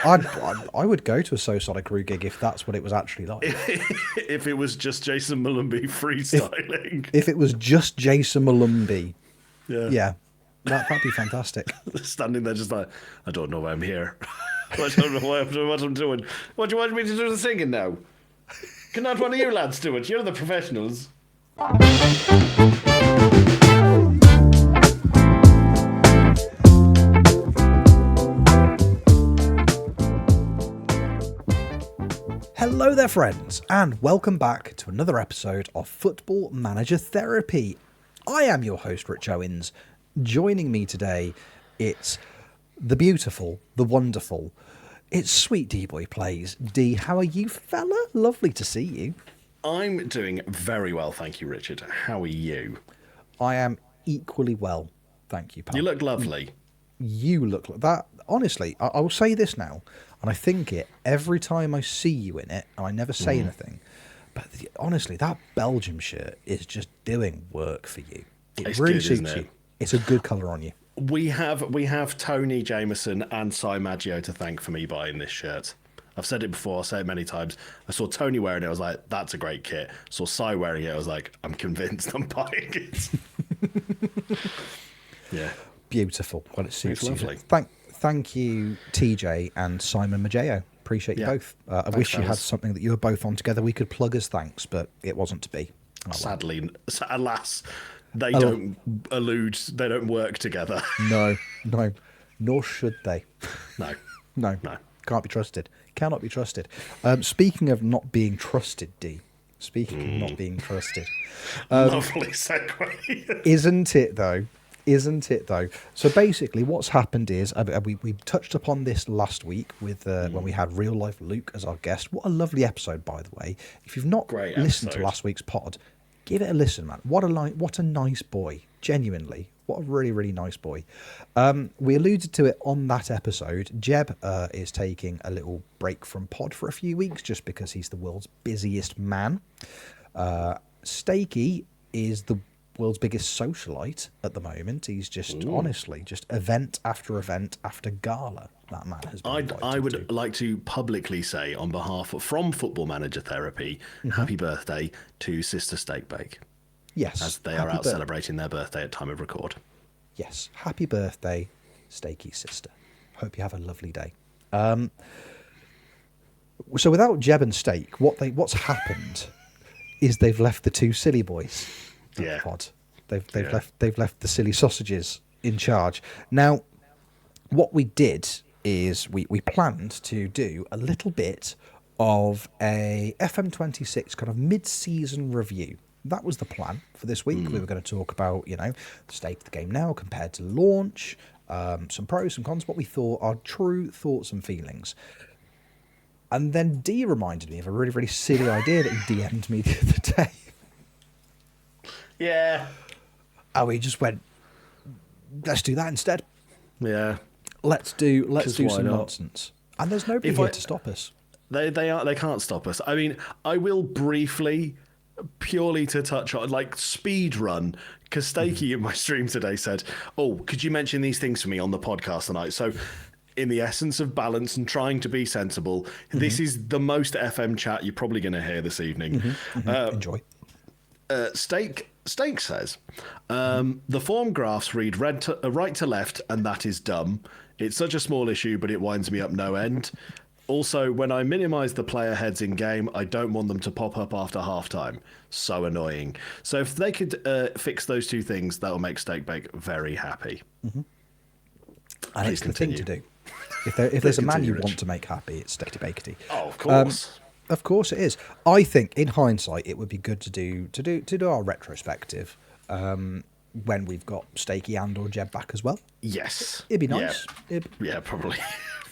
I would go to a So Sonic Crew gig if that's what it was actually like. If it was just Jason Mulumby freestyling. If it was just Jason Mulumby, Yeah. yeah, that'd be fantastic. Standing there just like, I don't know why I'm here. I don't know what I'm doing. What do you want me to do the singing now? Can not one of you lads do it? You're the professionals. Hello there, friends, and welcome back to another episode of Football Manager Therapy. I am your host, Rich Owens. Joining me today, it's the beautiful, the wonderful, it's sweet DeeBoiPlays. Dee, how are you, fella? Lovely to see you. I'm doing very well, thank you, Richard. How are you? I am equally well, thank you, pal. You look lovely. You look like that. Honestly, I will say this now, and I think it every time I see you in it, and I never say anything. But honestly, that Belgium shirt is just doing work for you. It's really good, suits isn't it? you. It's a good colour on you. We have Tony Jameson and Cy Maggio to thank for me buying this shirt. I've said it before, I'll say it many times. I saw Tony wearing it, I was like, that's a great kit. Saw Cy wearing it, I was like, I'm convinced I'm buying it. Yeah. Beautiful. Well, it suits It's you. lovely. Thank you, TJ and Simon Maggio. Appreciate you Yeah. both. I wish you had fellas. something that you were both on together. We could plug as thanks, but it wasn't to be. Oh, well. Sadly, alas, they don't work together. No, nor should they. No. No, No. can't be trusted. Cannot be trusted. Speaking of not being trusted, D. Speaking of not being trusted, Lovely segue. isn't it though? Isn't it though? So basically, what's happened is we touched upon this last week with when we had Real Life Luke as our guest. What a lovely episode, by the way. If you've not Great listened to episode. last week's pod, give it a listen, man. What a nice boy. Genuinely, what a really nice boy. We alluded to it on that episode. Jeb is taking a little break from pod for a few weeks just because he's the world's busiest man. Stakey is the world's biggest socialite at the moment. He's just honestly just event after gala that man has been invited I to. would like to publicly say on behalf from Football Manager Therapy, happy birthday to Sister Steak Bake, Yes, as they are out celebrating their birthday at time of record. Yes, happy birthday, Stakey's sister. Hope you have a lovely day. So without Jeb and Steak, what's happened is they've left the two silly boys at Yeah. the pod. They've left the silly sausages in charge. Now, what we did is we planned to do a little bit of a FM26 kind of mid-season review. That was the plan for this week. We were going to talk about, the state of the game now compared to launch, some pros, some cons, what we thought are true thoughts and feelings. And then Dee reminded me of a really silly idea that he DM'd me the other day. Yeah. And we just went, let's do that instead. Yeah. Let's do why some not? nonsense. And there's nobody here to stop us. They can't stop us. I mean, I will briefly, purely to touch on, like, speed run, because Stakey in my stream today said, oh, could you mention these things for me on the podcast tonight? So in the essence of balance and trying to be sensible, this is the most FM chat you're probably going to hear this evening. Enjoy. Steak says, the form graphs read right to left, and that is dumb. It's such a small issue, but it winds me up no end. Also, when I minimise the player heads in game, I don't want them to pop up after halftime. So annoying. So if they could fix those two things, that will make Steak Bake very happy. And Please it's continue. the thing to do. If there's a man continue, you Rich. want to make happy, it's Stakey Bakety. Oh, of course. Of course it is. I think, in hindsight, it would be good to do our retrospective when we've got Stakey and or Jeb back as well. Yes. It'd be nice. Yeah, probably.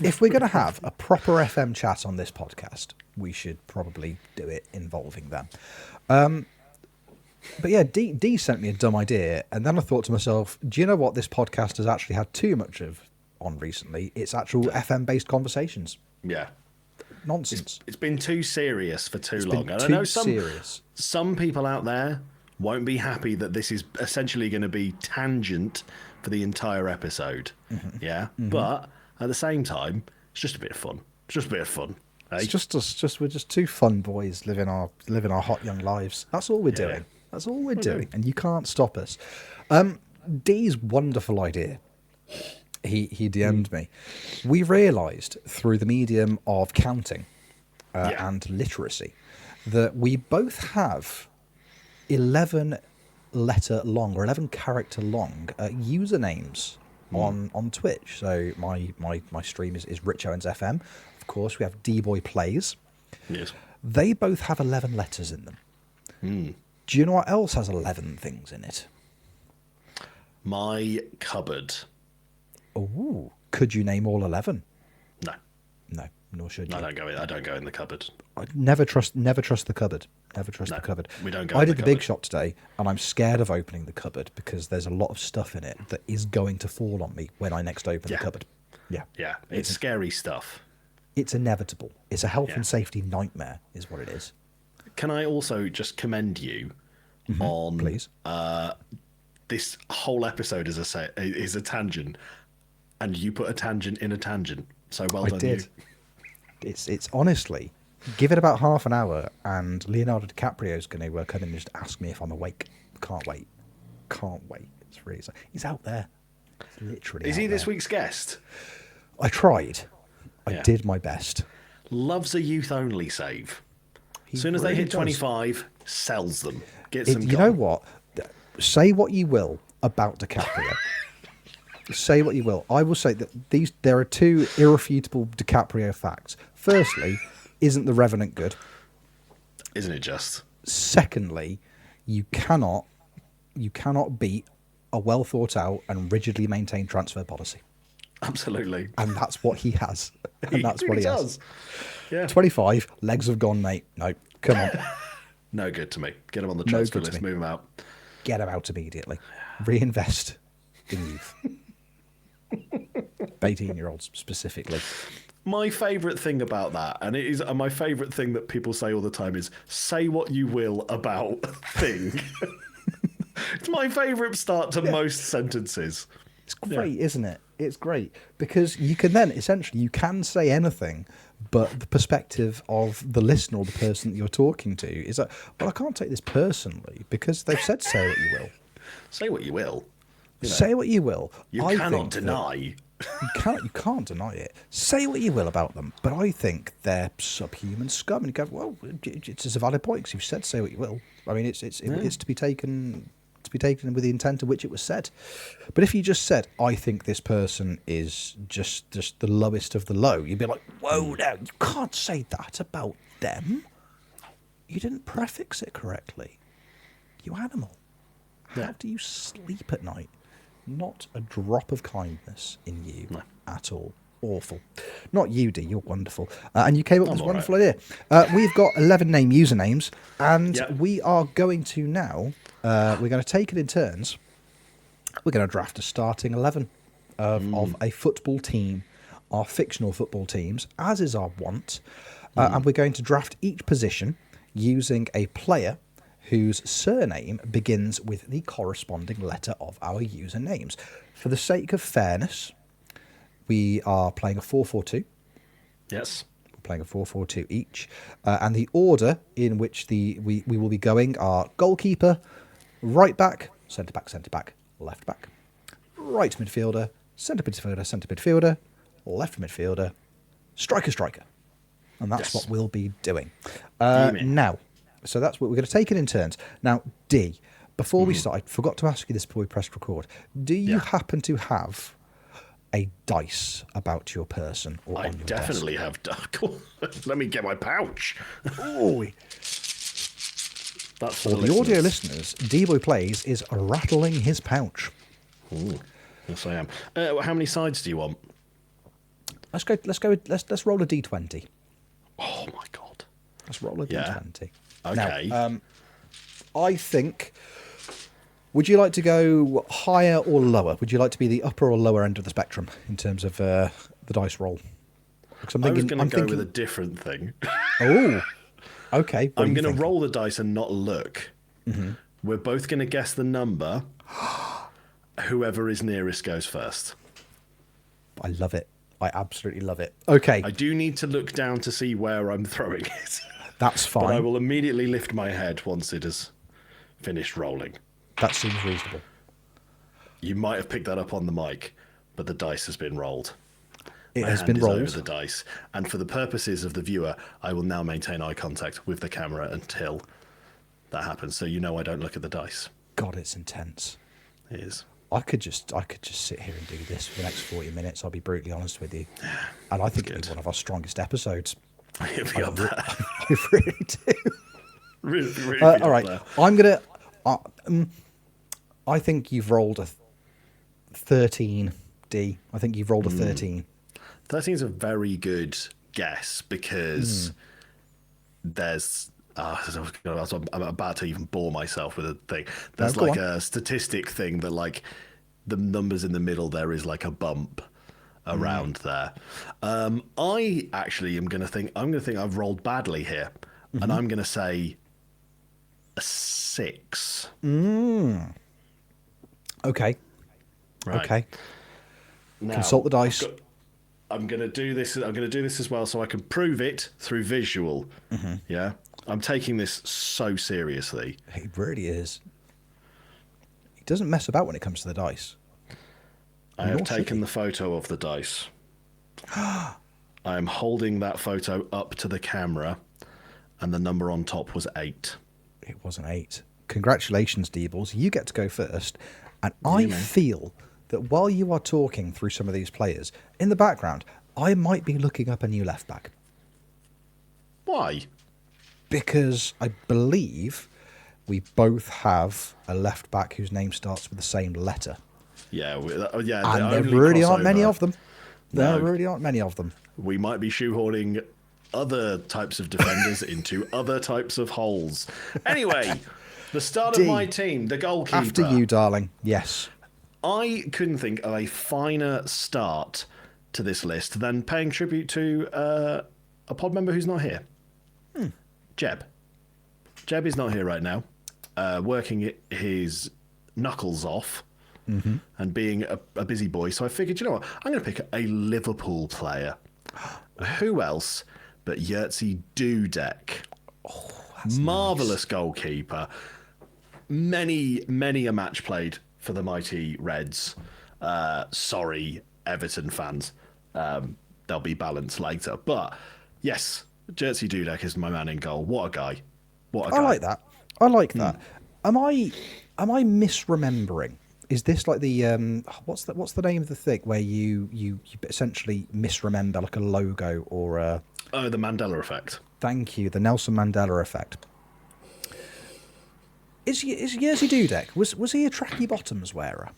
If we're going to have a proper FM chat on this podcast, we should probably do it involving them. But yeah, Dee sent me a dumb idea, and then I thought to myself, do you know what this podcast has actually had too much of on recently? It's actual FM-based conversations. Yeah. Nonsense. It's been too serious for too long. been And I too know serious. some people out there won't be happy that this is essentially going to be tangent for the entire episode. Yeah. But at the same time, It's just a bit of fun. It's just a bit of fun. Eh? It's just us. We're just two fun boys living our hot young lives. That's all we're doing. That's all we're doing, and you can't stop us. Dee's wonderful idea. He DM'd me. We realised through the medium of counting and literacy that we both have 11 letter long or 11 character long usernames on Twitch. So my stream is RichOwensFM. Of course, we have DeeBoiPlays. Yes. They both have 11 letters in them. Do you know what else has 11 things in it? My cupboard. Oh, could you name all 11? No, nor should you. I don't go in the cupboard. I never trust the cupboard. Never trust the cupboard. We don't go. I in did the the big cupboard. shop today, and I'm scared of opening the cupboard because there's a lot of stuff in it that is going to fall on me when I next open the cupboard. Yeah, It's scary stuff. it's inevitable. It's a health and safety nightmare, is what it is. Can I also just commend you on Please. This whole episode is a tangent, and you put a tangent in a tangent. So well I done, did. you. It's honestly, give it about half an hour, and Leonardo DiCaprio's going to come in and just ask me if I'm awake. Can't wait. It's really. He's out there. He's literally. Is he out this there. week's guest? I tried. I Yeah. did my best. Loves a youth only save. He As soon as they really hit does. 25, sells them. Gets them You gone. know what? Say what you will about DiCaprio. Say what you will. I will say that there are two irrefutable DiCaprio facts. Firstly, isn't The Revenant good? Isn't it just? Secondly, you cannot beat a well thought out and rigidly maintained transfer policy. Absolutely. And that's what he has. And that's what really he has. does. Yeah. 25, legs have gone, mate. No, come on. No good to me. Get him on the No transfer good to list. me. Move him out. Get him out immediately. Reinvest in youth. 18-year-olds specifically. My favourite thing about that, and it is my favourite thing that people say all the time, is say what you will about thing. It's my favourite start to most sentences. It's great, isn't it? It's great because you can then essentially you can say anything, but the perspective of the listener or the person that you're talking to is like, well, I can't take this personally because they've said say what you will. Say what you will. You know, Say what you will. you I cannot think that deny. you can't deny it. Say what you will about them, but I think they're subhuman scum. And you go, well, it's a valid point because you've said say what you will. I mean, it's to be taken with the intent to which it was said. But if you just said, I think this person is just the lowest of the low, you'd be like, whoa, no, you can't say that about them. You didn't prefix it correctly. You animal. How do you sleep at night? Not a drop of kindness in you at all. Awful. Not you, Dee. You're wonderful. And you came up with this wonderful idea. We've got 11 name usernames, and we are going to now, we're going to take it in turns. We're going to draft a starting 11 of a football team, our fictional football teams, as is our want. And we're going to draft each position using a player whose surname begins with the corresponding letter of our usernames. For the sake of fairness, we are playing a 4-4-2. Yes. We're playing a 4-4-2 each. And the order in which we will be going are goalkeeper, right back, centre back, left back, right midfielder, centre midfielder, left midfielder, striker. And that's what we'll be doing. Now, so that's what we're going to take it in turns. Now, Dee, before we start, I forgot to ask you this before we pressed record. Do you happen to have a dice about your person? Or I on your definitely have. Let me get my pouch. Oh, That's for for the audio listeners, DeeBoiPlays is rattling his pouch. Ooh, yes, I am. How many sides do you want? Let's roll a d20. Oh my god. Let's roll a d20. Okay. Now, I think. Would you like to go higher or lower? Would you like to be the upper or lower end of the spectrum in terms of the dice roll? I was going to go with a different thing. Oh, okay. I'm going to roll the dice and not look. Mm-hmm. We're both going to guess the number. Whoever is nearest goes first. I love it. I absolutely love it. Okay, I do need to look down to see where I'm throwing it. that's But I fine. will immediately lift my head once it has finished rolling. That seems reasonable. You might have picked that up on the mic, but the dice has been rolled. It My has hand been is rolled. over the dice. And for the purposes of the viewer, I will now maintain eye contact with the camera until that happens. So you know I don't look at the dice. God, it's intense. It is. I could just sit here and do this for the next 40 minutes. I'll be brutally honest with you, and I think it'll be one of our strongest episodes. It'll be up there. I really do. Really All right, there. I'm gonna. I think you've rolled a 13, D. I think you've rolled a 13. 13 is a very good guess because there's. I'm about to even bore myself with a thing. There's No, go like on. a statistic thing that like the numbers in the middle there is like a bump around there. I actually am going to think I've rolled badly here, and I'm going to say a 6. Okay. Right. Okay. Now, Consult the dice. I'm going to do this. I'm going to do this as well, so I can prove it through visual. Yeah, I'm taking this so seriously. He really is. He doesn't mess about when it comes to the dice. I have Nor should taken he. the photo of the dice. I am holding that photo up to the camera, and the number on top was 8. It was an 8. Congratulations, Deebles. You get to go first. And I feel that while you are talking through some of these players, in the background, I might be looking up a new left back. Why? Because I believe we both have a left back whose name starts with the same letter. Yeah, And the there only really aren't many crossover- of them. There No. really aren't many of them. We might be shoehorning other types of defenders into other types of holes. Anyway, the start of Dee, my team, the goalkeeper. After you, darling. Yes. I couldn't think of a finer start to this list than paying tribute to a pod member who's not here. Jeb. Jeb is not here right now, working his knuckles off and being a busy boy. So I figured, you know what? I'm going to pick a Liverpool player. Who else but Yurtsy Dudek? Marvellous goalkeeper. Many a match played for the mighty Reds. Sorry, Everton fans. They'll be balanced later. But yes, Yurtsy Dudek is my man in goal. What a guy. What a guy. I like that. I like that. Am I misremembering? Is this like the what's the name of the thing where you essentially misremember like a logo or a Oh, the Mandela effect. Thank you, the Nelson Mandela effect. Is Jerzy Dudek was he a tracky bottoms wearer?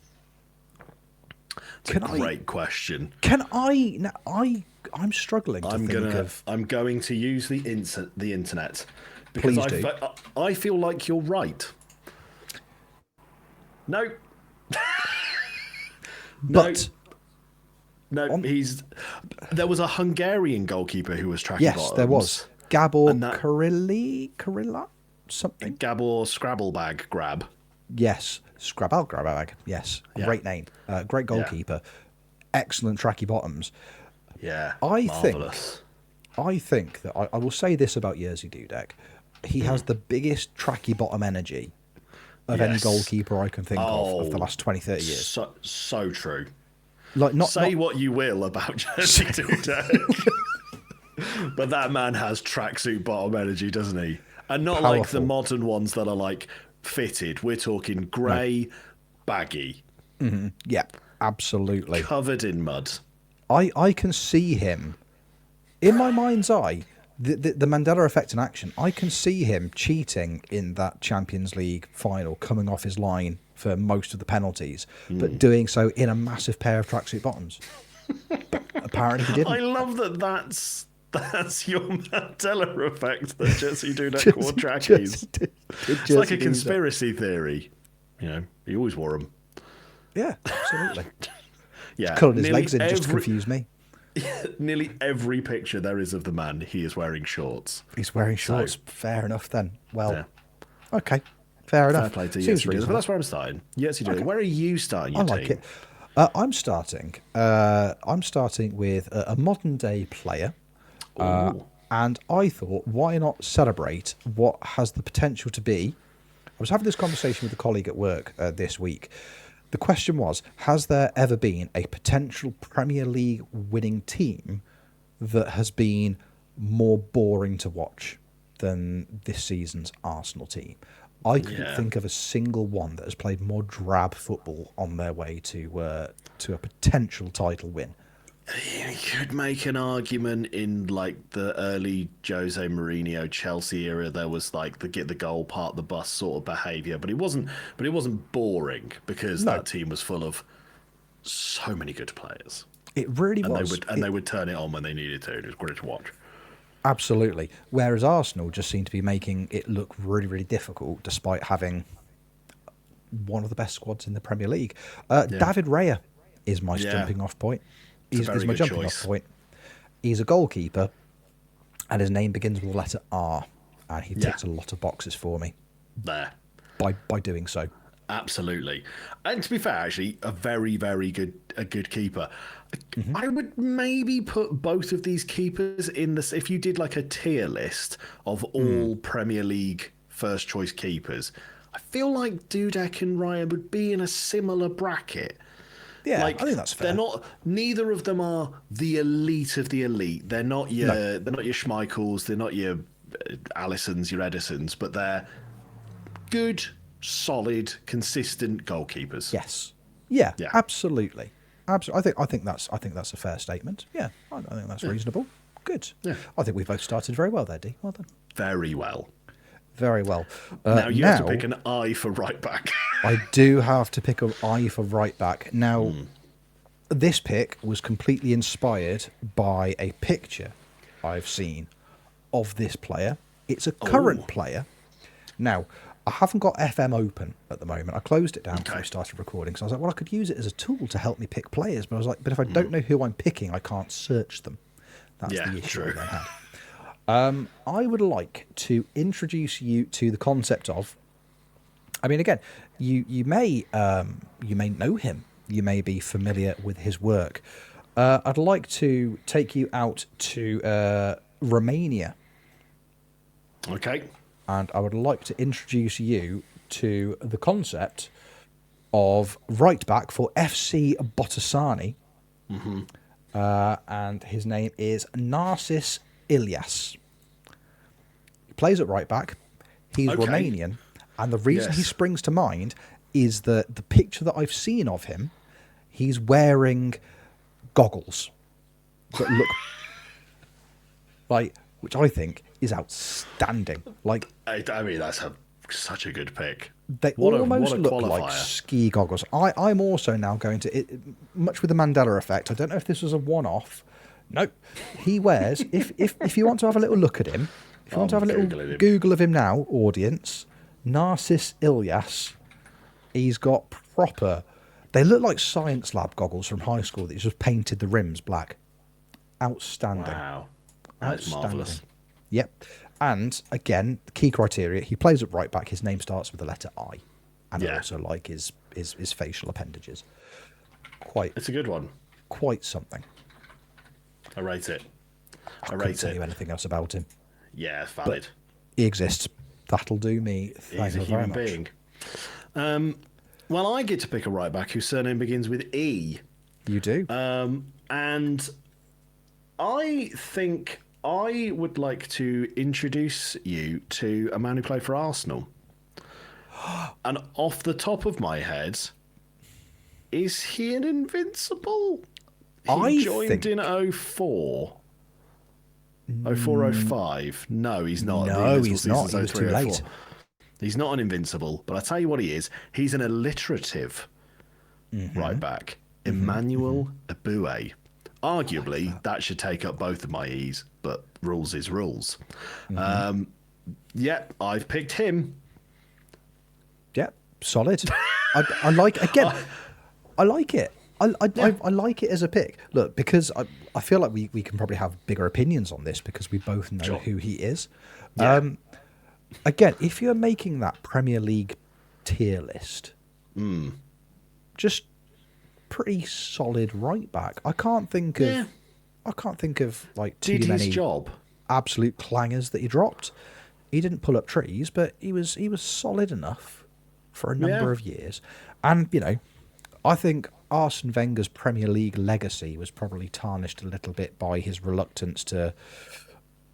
It's a great question. Can I? Now, I'm struggling to think of. I'm going to use the internet because Please do. I feel like you're right. No. But No, there was a Hungarian goalkeeper who was tracky yes, bottoms. there was Gabor And that- Kirilla something. Gabor Scrabblebag grab. Yes, Scrabble. Yes, Yeah. great name, great goalkeeper, excellent tracky bottoms. Yeah, I marvellous. think that I will say this about Jerzy Dudek: he has the biggest tracky bottom energy of any Yes. goalkeeper I can think of the last 20, 30 years. So true. Like Say what you will about Jerzy Dudek, but that man has tracksuit bottom energy, doesn't he? And not like the Powerful. modern ones that are like fitted. We're talking grey, baggy, yeah, absolutely. covered in mud. I can see him in my mind's eye. The Mandela effect in action. I can see him cheating in that Champions League final, coming off his line for most of the penalties, but doing so in a massive pair of tracksuit bottoms. Apparently he didn't. I love that. That's your Mandela effect that Jerzy Dudek wore trackies. It's like a conspiracy theory. You know, he always wore them. Yeah, absolutely. Yeah, Coloured his nearly legs in just to confuse me. Nearly every picture there is of the man, he is wearing shorts. He's wearing shorts. Fair enough then. Well, Yeah. okay. Fair enough. Fair play to Seems Yurtsy Dudek, but reasonable. that's where I'm starting. Yurtsy Dudek. Where are you starting I your like team? it. I'm starting. I'm starting with a modern day player, and I thought, why not celebrate what has the potential to be? I was having this conversation with a colleague at work this week. The question was, has there ever been a potential Premier League winning team that has been more boring to watch than this season's Arsenal team? I couldn't think of a single one that has played more drab football on their way to a potential title win. You could make an argument in like the early Jose Mourinho Chelsea era. There was like the get the goal part the bus sort of behaviour, but it wasn't. But it wasn't boring because that team was full of so many good players. It really was, they would turn it on when they needed to. It was great to watch. Absolutely. Whereas Arsenal just seem to be making it look really, really difficult, despite having one of the best squads in the Premier League. David Raya is my jumping off point. He's my jumping off point. He's a goalkeeper, and his name begins with the letter R, and he ticks a lot of boxes for me. There. By doing so. Absolutely. And to be fair, actually, a very, very good keeper. I would maybe put both of these keepers in this. If you did like a tier list of all Premier League first choice keepers, I feel like Dudek and Ryan would be in a similar bracket. Yeah, I think that's fair. They're not. Neither of them are the elite of the elite. They're not your. They're not your Schmeichels. They're not your Allisons, your Edisons. But they're good, solid, consistent goalkeepers. Yes. Yeah. Absolutely. Absolutely. I think that's a fair statement. Yeah. I think that's reasonable. Good. Yeah. I think we both started very well there, Dee. Well done. Very well. Very well. Now you have to pick an I for right back. I do have to pick an I for right back. Now, this pick was completely inspired by a picture I've seen of this player. It's a current player. Now, I haven't got FM open at the moment. I closed it down before we started recording. So I was like, well, I could use it as a tool to help me pick players. But I was like, but if I don't know who I'm picking, I can't search them. That's the issue I then had. I would like to introduce you to the concept of. I mean, again, you may know him. You may be familiar with his work. I'd like to take you out to Romania. Okay. And I would like to introduce you to the concept of right back for FC Botoșani. And his name is Narcis Ilias. He plays at right back. He's Romanian. And the reason he springs to mind is that the picture that I've seen of him, he's wearing goggles that look like, which I think is outstanding. Like, I mean, that's such a good pick. They almost look like ski goggles. I'm also now going to, much with the Mandela effect, I don't know if this was a one-off. Nope. He wears, if you want to have a little look at him, if you want to have a little Google of him now, audience, Narcis Ilias, he's got proper, they look like science lab goggles from high school that he's just painted the rims black. Outstanding. Wow. That's marvellous. Yep. And again, the key criteria, he plays at right back, his name starts with the letter I. And I also like his facial appendages. It's a good one. Quite something. I rate it. I can't tell you anything else about him. Yeah, valid. But he exists. That'll do me. He's a human being. Well, I get to pick a right back whose surname begins with E. You do. And I think I would like to introduce you to a man who played for Arsenal. And off the top of my head, is he an invincible? He joined in 04. 04, 05. No, he's not. No, he's not. He was too late. He's not an invincible, but I tell you what he is. He's an alliterative right back. Emmanuel Eboué. Arguably, that should take up both of my E's, but rules is rules. I've picked him. Yeah, solid. I like, again, I like it. I like it as a pick. Look, because I feel like we can probably have bigger opinions on this because we both know who he is. Yeah. Again, if you're making that Premier League tier list, just pretty solid right back. I can't think of like too Did many his job. absolute clangers that he dropped. He didn't pull up trees, but he was solid enough for a number of years. And I think Arsene Wenger's Premier League legacy was probably tarnished a little bit by his reluctance to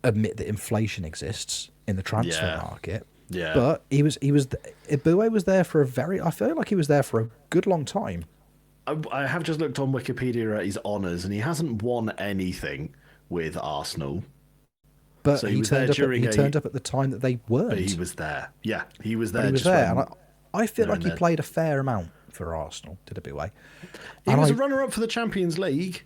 admit that inflation exists in the transfer market. Yeah. But Ibue was there for I feel like he was there for a good long time. I have just looked on Wikipedia at his honours, and he hasn't won anything with Arsenal. But So he turned up at the time that they weren't. But he was there. Yeah, he was there. He was there, and I feel like he played a fair amount for Arsenal, did Ibue. He was a runner-up for the Champions League.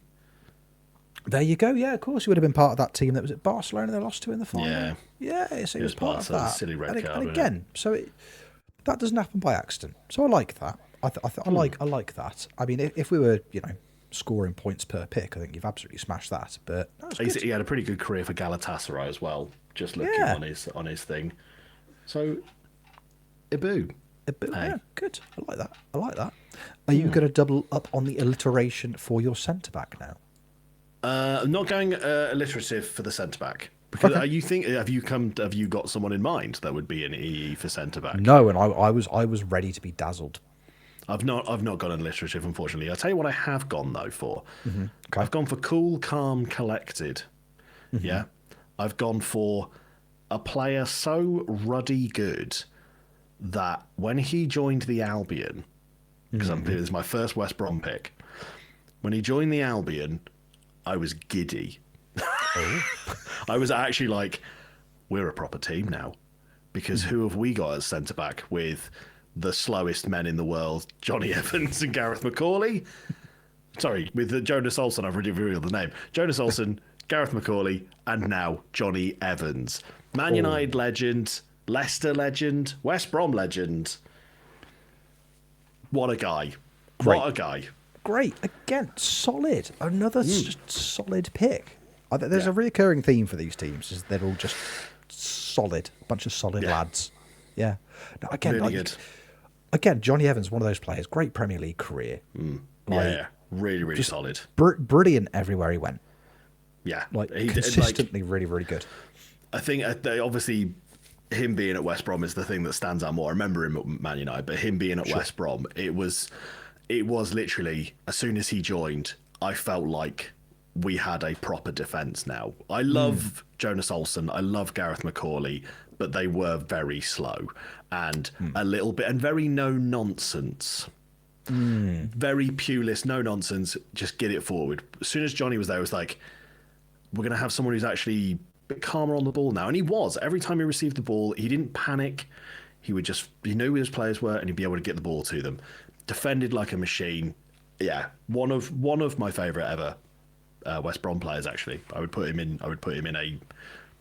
There you go. Yeah, of course, he would have been part of that team that was at Barcelona. They lost to in the final. Yeah, yeah. So he was part of that that. Silly red card, and again, that doesn't happen by accident. So I like that. I like that. I mean, if we were, scoring points per pick, I think you've absolutely smashed that. But he had a pretty good career for Galatasaray as well. Just looking on his thing. So, Ibue. Yeah, good. I like that. Are you going to double up on the alliteration for your centre back now? I'm not going alliterative for the centre back. Because have you got someone in mind that would be an EE for centre back? No, and I was ready to be dazzled. I've not gone alliterative, unfortunately. I'll tell you what I have gone though for. Mm-hmm. Okay. I've gone for cool, calm, collected. Mm-hmm. Yeah. I've gone for a player so ruddy good that when he joined the Albion, because this is my first West Brom pick, when he joined the Albion, I was giddy. Oh. I was actually like, we're a proper team now. Because who have we got as centre-back with the slowest men in the world, Johnny Evans and Gareth McCauley? Sorry, with Jonas Olsen, I've already revealed the name. Jonas Olsen, Gareth McCauley, and now Johnny Evans. Man United legend, Leicester legend, West Brom legend. What a guy. What a guy. Great. Again, solid. Another solid pick. There's a recurring theme for these teams, is they're all just solid. A bunch of solid lads. Yeah. Now, again, really good. Again, Johnny Evans, one of those players, great Premier League career. Really, really solid. Brilliant everywhere he went. Yeah. Consistently really, really good. I think obviously him being at West Brom is the thing that stands out more. I remember him at Man United, but him being at West Brom, it was literally, as soon as he joined, I felt like we had a proper defence now. I love Jonas Olsen, I love Gareth McCauley, but they were very slow and a little bit, and very no nonsense. Very pewless, no nonsense, just get it forward. As soon as Johnny was there, it was like, we're going to have someone who's actually a bit calmer on the ball now. And he was. Every time he received the ball, he didn't panic. He knew who his players were, and he'd be able to get the ball to them. Defended like a machine. Yeah, one of my favourite ever West Brom players. Actually, I would put him in a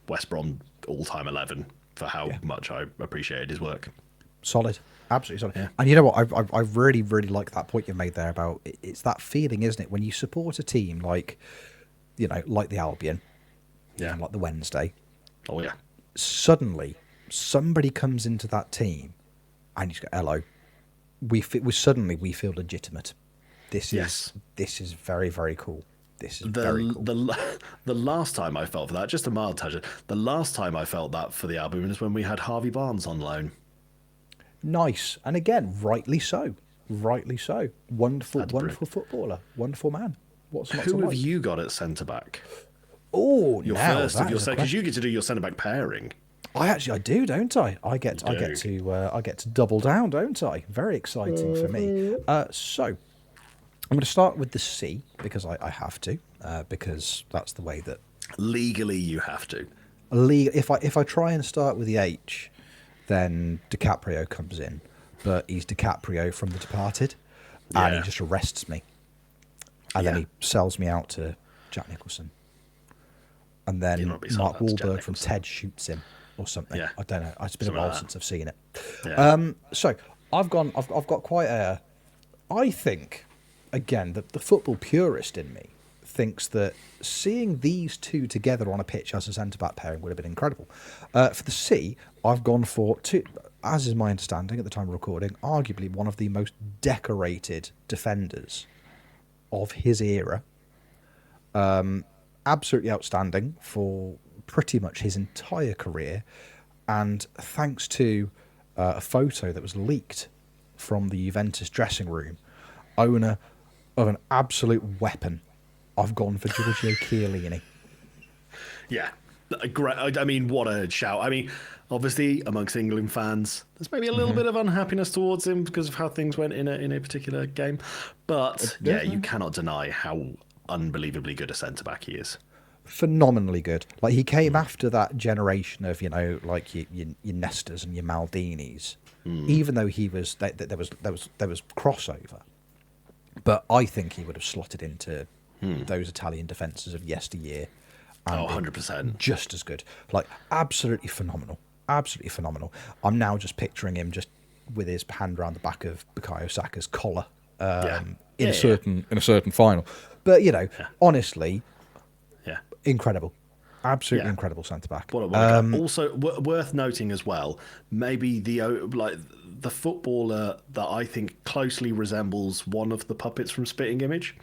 West Brom all-time 11 for how much I appreciated his work. Solid, absolutely solid. Yeah. And you know what? I really, really like that point you made there about it's that feeling, isn't it, when you support a team like the Albion, like the Wednesday. Oh yeah. Suddenly, somebody comes into that team, and you just go, "Hello." We feel legitimate. This is very, very cool. This is very cool. The last time I felt for that, just a mild tangent, the last time I felt that for the Albion is when we had Harvey Barnes on loan. Nice. And again, rightly so. Wonderful footballer. Wonderful man. What's not to like? Who have you got at centre-back? Oh, your now first of your second, because you get to do your centre-back pairing. I do, don't I? I get to double down, don't I? Very exciting for me. So I'm going to start with the C because I have to, because that's the way that legally you have to. If I try and start with the H, then DiCaprio comes in, but he's DiCaprio from The Departed, and he just arrests me, and then he sells me out to Jack Nicholson, and then Mark Wahlberg from Ted shoots him. Or something. Yeah. I don't know. It's been a while since I've seen it. Yeah. So I've got quite a. I think, again, that the football purist in me thinks that seeing these two together on a pitch as a centre-back pairing would have been incredible. For the C, I've gone for two, as is my understanding at the time of recording, arguably one of the most decorated defenders of his era. Absolutely outstanding for pretty much his entire career. And thanks to a photo that was leaked from the Juventus dressing room, owner of an absolute weapon, I've gone for Giorgio Chiellini. Yeah, great. I mean, what a shout. I mean, obviously, amongst England fans, there's maybe a little bit of unhappiness towards him because of how things went in a particular game. But yeah, you cannot deny how unbelievably good a centre-back he is. Phenomenally good. Like, he came after that generation of, you know, like your Nestas and your Maldinis. Even though he was there was crossover, but I think he would have slotted into those Italian defences of yesteryear. And 100%. Just as good. Like, absolutely phenomenal. Absolutely phenomenal. I'm now just picturing him just with his hand around the back of Bukayo Saka's collar in a certain final. But, you know, honestly, incredible. Absolutely incredible centre-back. Also, worth noting as well, maybe the footballer that I think closely resembles one of the puppets from Spitting Image.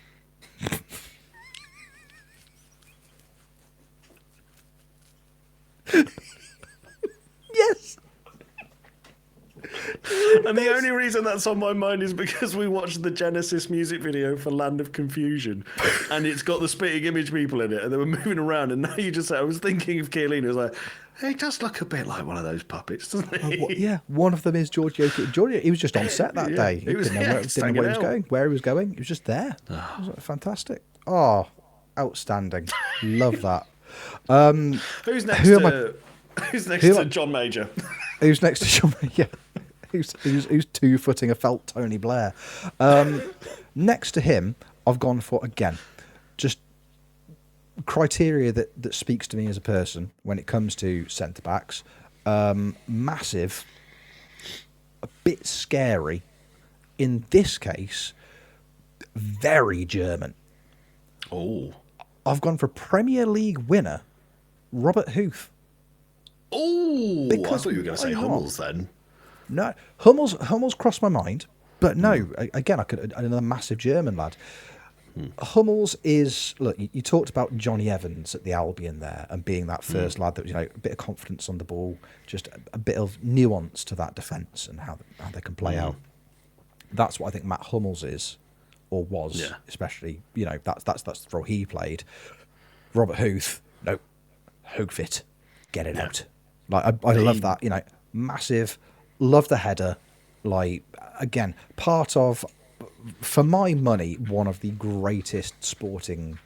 Yes. And the only reason that's on my mind is because we watched the Genesis music video for Land of Confusion, and it's got the Spitting Image people in it, and they were moving around. And now you just said, I was thinking of Chiellini. I was like, he does look a bit like one of those puppets, doesn't he? One of them is Giorgio. He was just on set that day. He didn't know where he was going. He was just there. It was fantastic. Oh, outstanding. Love that. Who's next to John Major? Who's next to John Major? Yeah. Who's two-footing a felt Tony Blair? Next to him, I've gone for, again, just criteria that speaks to me as a person when it comes to centre-backs. Massive, a bit scary. In this case, very German. Oh. I've gone for Premier League winner, Robert Huth. Oh, I thought you were going to say Hummels then. No, Hummels crossed my mind, but no. Again, I could another massive German lad. Hummels is, look. You talked about Johnny Evans at the Albion there, and being that first lad that, you know, a bit of confidence on the ball, just a bit of nuance to that defence and how they can play out. That's what I think Matt Hummels is, or was, especially. You know, that's the role he played. Robert Huth, no, Hoogfit, get it out. Like I love that. You know, massive. Love the header. Like, again, part of, for my money, one of the greatest sporting,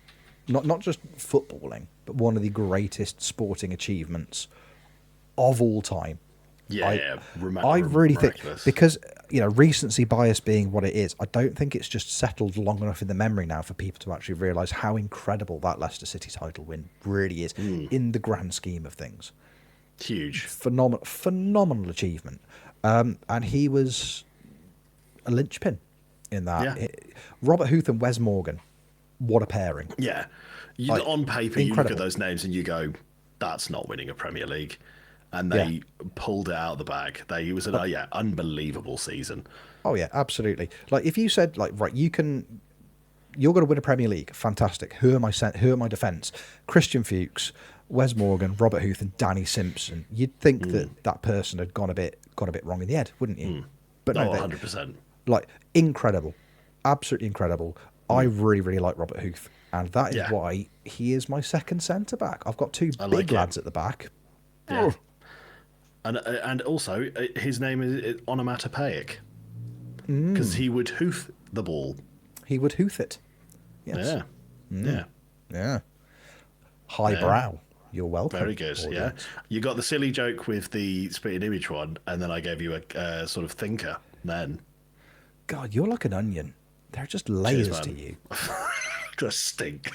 not just footballing, but one of the greatest sporting achievements of all time. I really think, because, you know, recency bias being what it is, I don't think it's just settled long enough in the memory now for people to actually realise how incredible that Leicester City title win really is in the grand scheme of things. Huge. Phenomenal achievement. And he was a linchpin in that. Yeah. Robert Huth and Wes Morgan, what a pairing. Yeah. On paper, you look at those names and you go, that's not winning a Premier League. And they pulled it out of the bag. It was an unbelievable season. Oh, yeah, absolutely. Like, if you said, like, right, you're going to win a Premier League, fantastic. Who am I defence? Christian Fuchs, Wes Morgan, Robert Huth, and Danny Simpson. You'd think that person had got a bit wrong in the head, wouldn't you? But no, 100%. Like, incredible, absolutely incredible. I really, really like Robert Huth, and that is why he is my second centre back. I've got two big lads at the back. Yeah. And also his name is onomatopoeic because he would hoof the ball. He would hoof it. Yes. Yeah. Highbrow. You're welcome. Very good. Audience. Yeah. You got the silly joke with the Spitting Image one, and then I gave you a sort of thinker then. God, you're like an onion. There are just layers to you. Just stink.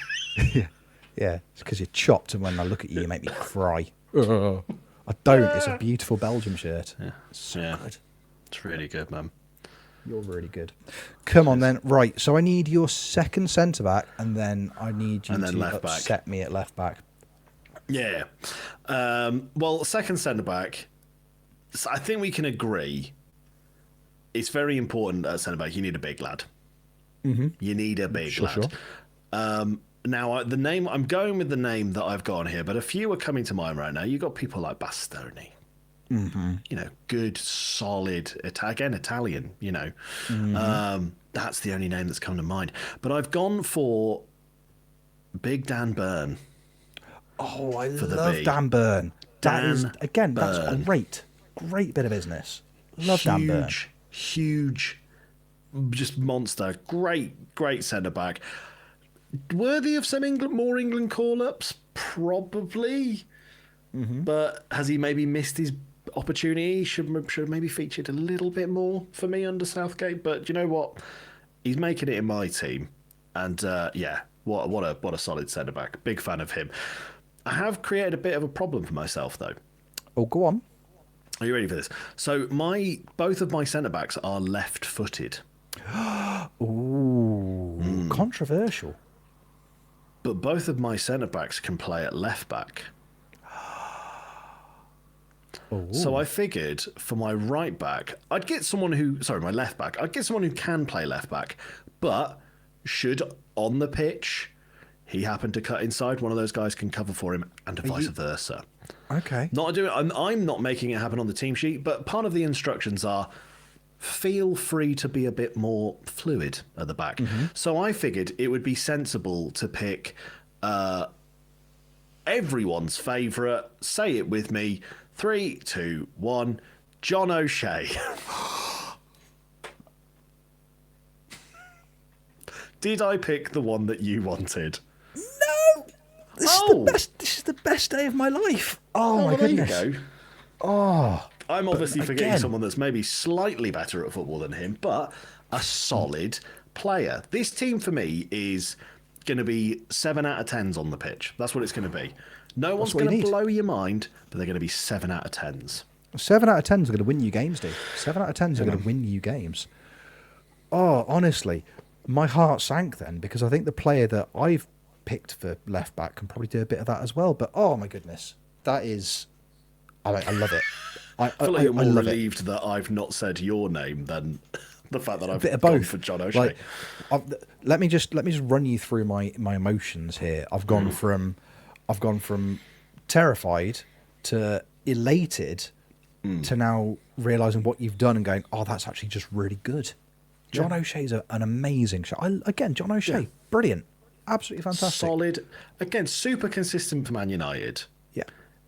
Yeah. It's because you're chopped, and when I look at you, you make me cry. I don't. It's a beautiful Belgium shirt. Yeah. It's so good. It's really good, man. You're really good. Come on, then. Right. So I need your second centre back, and then I need you to upset me at left back. Yeah. Well, second centre back, I think we can agree it's very important at centre back. You need a big lad. You need a big Sure, lad. Now, I'm going with the name that I've got on here, but a few are coming to mind right now. You've got people like Bastoni. Good, solid, Italian, That's the only name that's come to mind. But I've gone for Big Dan Burn. Oh, I love Dan Burn. That's great. Great bit of business. Love Dan Burn. Huge, just monster. Great centre-back. Worthy of some more England call-ups? Probably. But has he maybe missed his opportunity? Should have maybe featured a little bit more for me under Southgate. But you know what? He's making it in my team. And what a solid centre-back. Big fan of him. I have created a bit of a problem for myself, though. Oh, go on. Are you ready for this? So both of my centre-backs are left-footed. Ooh, controversial. But both of my centre-backs can play at left-back. So I figured for my right-back, my left-back, I'd get someone who can play left-back, but should, on the pitch, he happen to cut inside, one of those guys can cover for him, and vice versa. Okay. I'm not making it happen on the team sheet, but part of the instructions are feel free to be a bit more fluid at the back. So I figured it would be sensible to pick everyone's favourite. Say it with me. 3, 2, 1. John O'Shea. Did I pick the one that you wanted? No. This is the best day of my life. Oh my goodness. There you go. Oh. I'm obviously forgetting someone that's maybe slightly better at football than him, but a solid player. This team for me is going to be 7 out of 10s on the pitch. That's what it's going to be. No one's going to blow your mind, but they're going to be 7 out of 10s. 7 out of 10s are going to win you games, Dee. 7 out of 10s are going to win you games. Oh, honestly, my heart sank then because I think the player that I've picked for left back can probably do a bit of that as well. But oh my goodness, that is, I love it. I feel like you're more relieved that I've not said your name than the fact that I've bit of gone both for John O'Shea. Let me just run you through my emotions here. I've gone from terrified to elated to now realizing what you've done and going, oh, that's actually just really good. John O'Shea's an amazing shot. John O'Shea, brilliant, absolutely fantastic, solid. Again, super consistent for Man United. Yeah.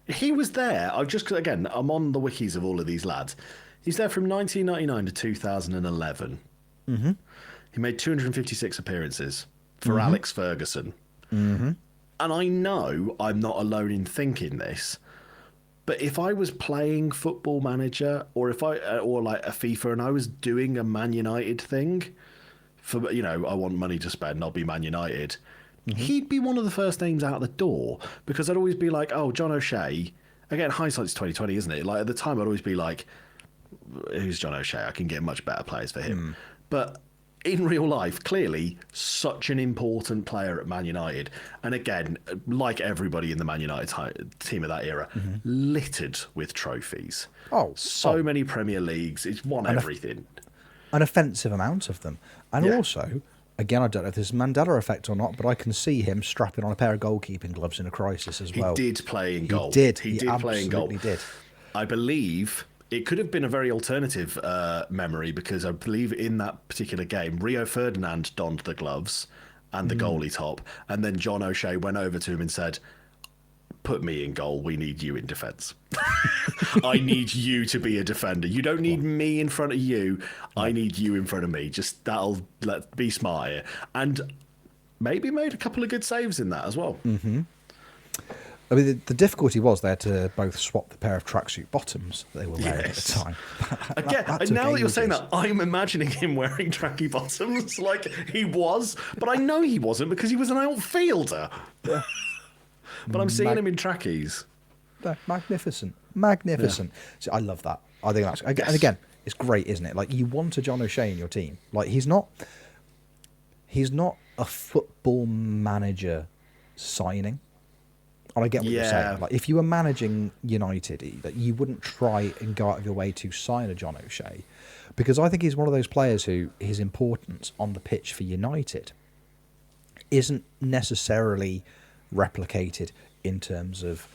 He was there. I'm on the wikis of all of these lads. He's there from 1999 to 2011. He made 256 appearances for Alex Ferguson. And I know I'm not alone in thinking this, but if I was playing Football Manager or like a FIFA and I was doing a Man United thing, I want money to spend, I'll be Man United. He'd be one of the first names out the door because I'd always be like, oh, John O'Shea. Again, hindsight's 2020, isn't it? Like at the time, I'd always be like, who's John O'Shea? I can get much better players for him. But in real life, clearly, such an important player at Man United. And again, like everybody in the Man United team of that era, littered with trophies. So many Premier Leagues. He's won everything. An offensive amount of them. And also, again, I don't know if this is Mandela effect or not, but I can see him strapping on a pair of goalkeeping gloves in a crisis as well. He did play in goal. He did play in goal. He did. I believe it could have been a very alternative memory because I believe in that particular game, Rio Ferdinand donned the gloves and the goalie top, and then John O'Shea went over to him and said, put me in goal. We need you in defence. I need you to be a defender. You don't need me in front of you. I need you in front of me. Just let's be smart here. And maybe made a couple of good saves in that as well. I mean, the difficulty was there to both swap the pair of tracksuit bottoms they were wearing at the time. Again, now that you're saying that, I'm imagining him wearing tracky bottoms like he was, but I know he wasn't because he was an outfielder. But I'm seeing him in trackies. Magnificent. So I love that. I think that's, and again, it's great, isn't it? Like, you want a John O'Shea in your team. Like, he's not a Football Manager signing. And I get what you're saying. Like, if you were managing United, you wouldn't try and go out of your way to sign a John O'Shea. because I think he's one of those players who his importance on the pitch for United isn't necessarily replicated in terms of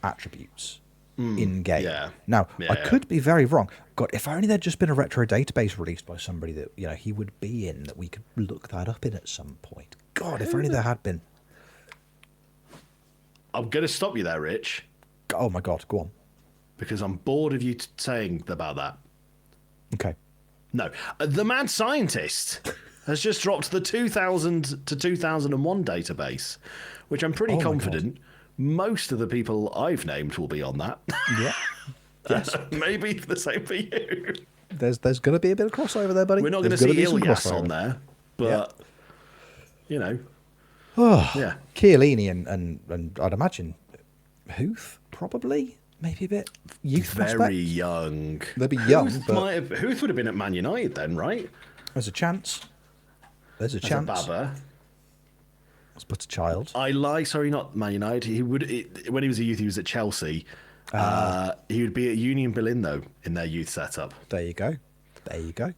attributes in game. Yeah. Now, Yeah, I could be very wrong. God, if only there'd just been a retro database released by somebody that he would be in, that we could look that up in at some point. God, if only there had been. I'm going to stop you there, Rich. Oh my God, go on. Because I'm bored of you saying about that. Okay. No. The Mad Scientist has just dropped the 2000 to 2001 database, which I'm pretty confident most of the people I've named will be on that. Yeah. Yes. Maybe the same for you. There's going to be a bit of crossover there, buddy. We're not going to see Ilyas on there, but, yeah. Chiellini and I'd imagine Huth, probably. Maybe a bit youth Very prospect. young. They'll be young, Huth would have been at Man United then, right? There's a chance. There's a As a chance. Baba. But a child. Sorry, not Man United. When he was a youth, he was at Chelsea. He would be at Union Berlin, though, in their youth setup. There you go. There we go.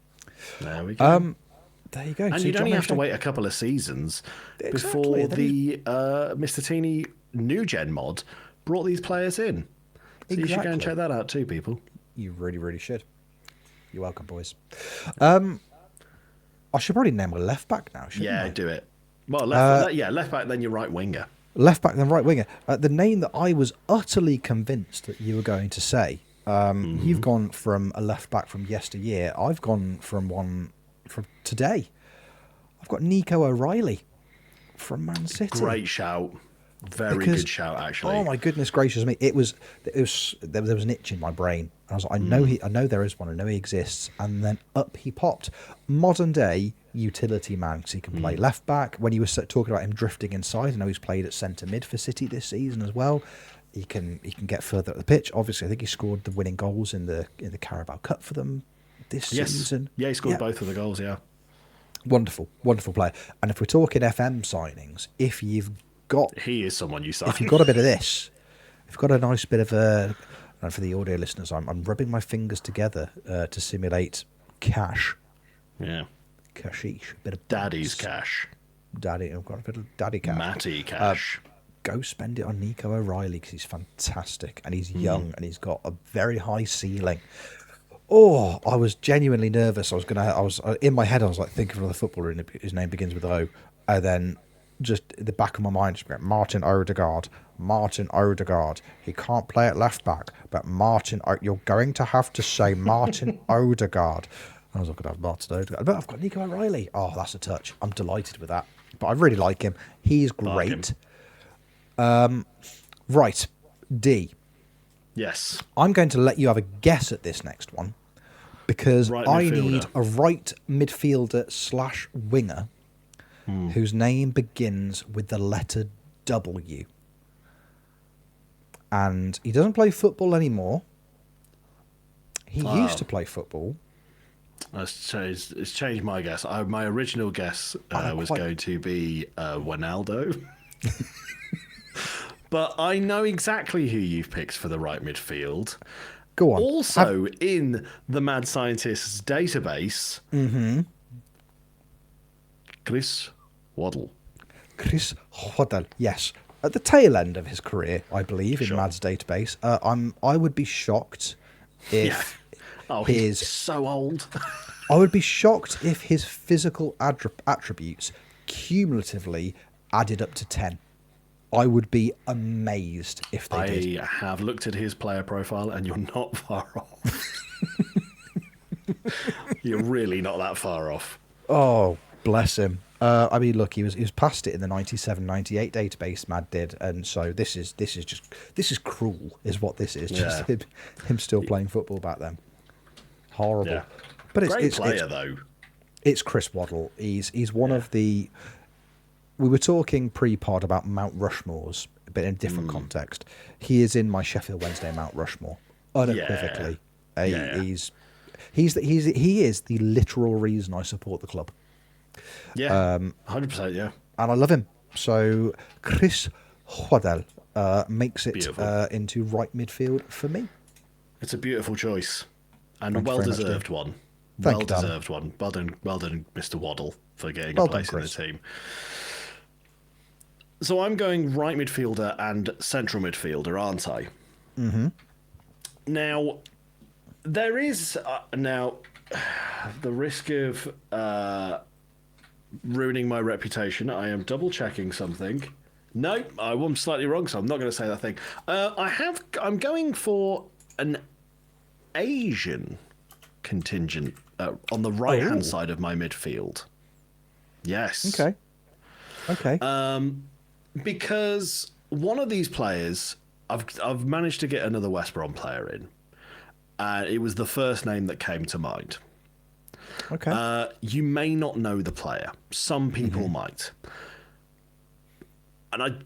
There you go. And So you'd John only have to O'Shea- wait a couple of seasons Exactly. before the Mr. Teeny new gen mod brought these players in. So you should go and Exactly. check that out too, people. You really, really should. You're welcome, boys. I should probably name a left back now, shouldn't I? Yeah, do it. Well, left back, then your right winger. Left back, then right winger. The name that I was utterly convinced that you were going to say. You've gone from a left back from yesteryear. I've gone from one from today. I've got Nico O'Reilly from Man City. Great shout. Very good shout, actually. Oh my goodness gracious me! There was an itch in my brain. I was like, I know there is one. I know he exists. And then up he popped. Modern day utility man, because he can play left back. When you were talking about him drifting inside, I know he's played at centre mid for City this season as well. He can get further up the pitch. Obviously, I think he scored the winning goals in the Carabao Cup for them this season. Yeah, he scored both of the goals. Yeah. Wonderful, wonderful player. And if we're talking FM signings, He is someone you sign. if you've got a bit of this, if you've got a nice bit of and for the audio listeners, I'm rubbing my fingers together to simulate cash. Yeah. Cashish. A bit of Daddy's cash. I've got a bit of daddy cash. Matty cash. Go spend it on Nico O'Reilly because he's fantastic and he's young and he's got a very high ceiling. Oh, I was genuinely nervous. I was in my head. I was like thinking of another footballer whose name begins with O, and then just in the back of my mind, just Martin Odegaard. He can't play at left back, but you're going to have to say Martin Odegaard. I was not going to have Martin Odegaard, but I've got Nico O'Reilly. Oh, that's a touch. I'm delighted with that. But I really like him. He's great. Right, D. Yes. I'm going to let you have a guess at this next one because I need a right midfielder / winger whose name begins with the letter W. And he doesn't play football anymore. He used to play football. It's changed my guess. My original guess was going to be Wijnaldum. But I know exactly who you've picked for the right midfield. Go on. Also, in the Mad Scientist's database, Chris Waddle. Chris Waddle, yes. At the tail end of his career, I believe, in Mad's database. I would be shocked if he's so old. I would be shocked if his physical attributes cumulatively added up to 10. I would be amazed if they did. I have looked at his player profile, and you're not far off. You're really not that far off. Oh, bless him. I mean, look, he was past it in the 97-98 database. Mad did, and so this is cruel, is what this is. Just him still playing football back then. Horrible. Yeah. But Great player though. It's Chris Waddle. He's one of the. We were talking pre-pod about Mount Rushmores, but in a different context. He is in my Sheffield Wednesday Mount Rushmore, unequivocally. He is the literal reason I support the club. Yeah, 100%. Yeah, and I love him. So Chris Waddle makes it Beautiful. into right midfield for me. It's a beautiful choice and a Thank you very much, well-deserved one. Thank you, darling. Well-deserved one. Well done, Mr. Waddle, for getting Well a done, place in the Chris. team. So I'm going right midfielder and central midfielder, aren't I? Mm-hmm. Now, there is the risk of ruining my reputation. I am double-checking something. No, I'm slightly wrong, so I'm not going to say that thing. I'm going for an Asian contingent on the right-hand side of my midfield. Yes. Okay. Because one of these players, I've managed to get another West Brom player in. It was the first name that came to mind. Okay. You may not know the player. Some people might. And I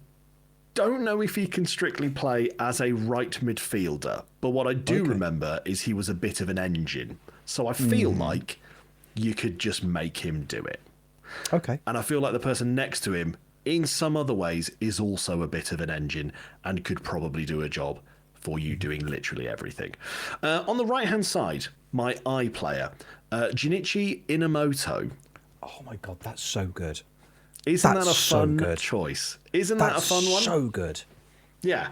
don't know if he can strictly play as a right midfielder, but what I do remember is he was a bit of an engine. So I feel like you could just make him do it. Okay. And I feel like the person next to him, in some other ways, is also a bit of an engine and could probably do a job for you doing literally everything. On the right-hand side, my eye player, Junichi Inamoto. Oh my God, that's so good. Isn't That's that a fun so good. choice? Isn't that a fun one? So good. Yeah.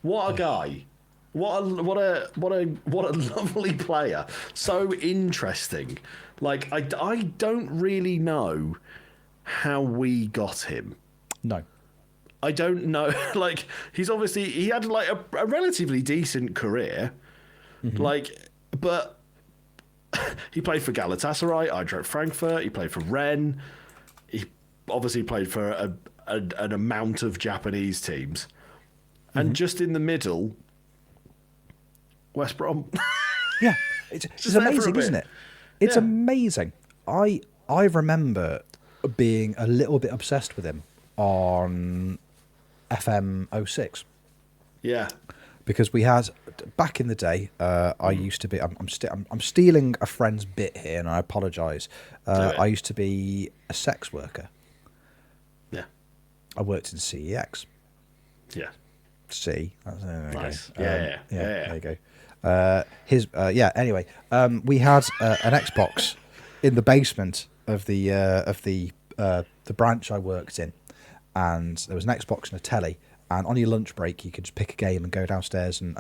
What a guy. What a lovely player. So interesting. Like I don't really know how we got him. No. I don't know. Like he had like a relatively decent career. Like, but he played for Galatasaray, Eintracht Frankfurt. He played for Rennes. He obviously played for an amount of Japanese teams, and just in the middle, West Brom. Yeah, it's amazing, isn't it? It's amazing. I remember being a little bit obsessed with him on FM06. Yeah. Because we had back in the day, I used to be. I'm stealing a friend's bit here, and I apologise. I used to be a sex worker. Yeah. I worked in CEX. Yeah. C. Nice. Yeah. Yeah. There you go. Anyway, we had an Xbox in the basement of the branch I worked in, and there was an Xbox and a telly. And on your lunch break, you could just pick a game and go downstairs and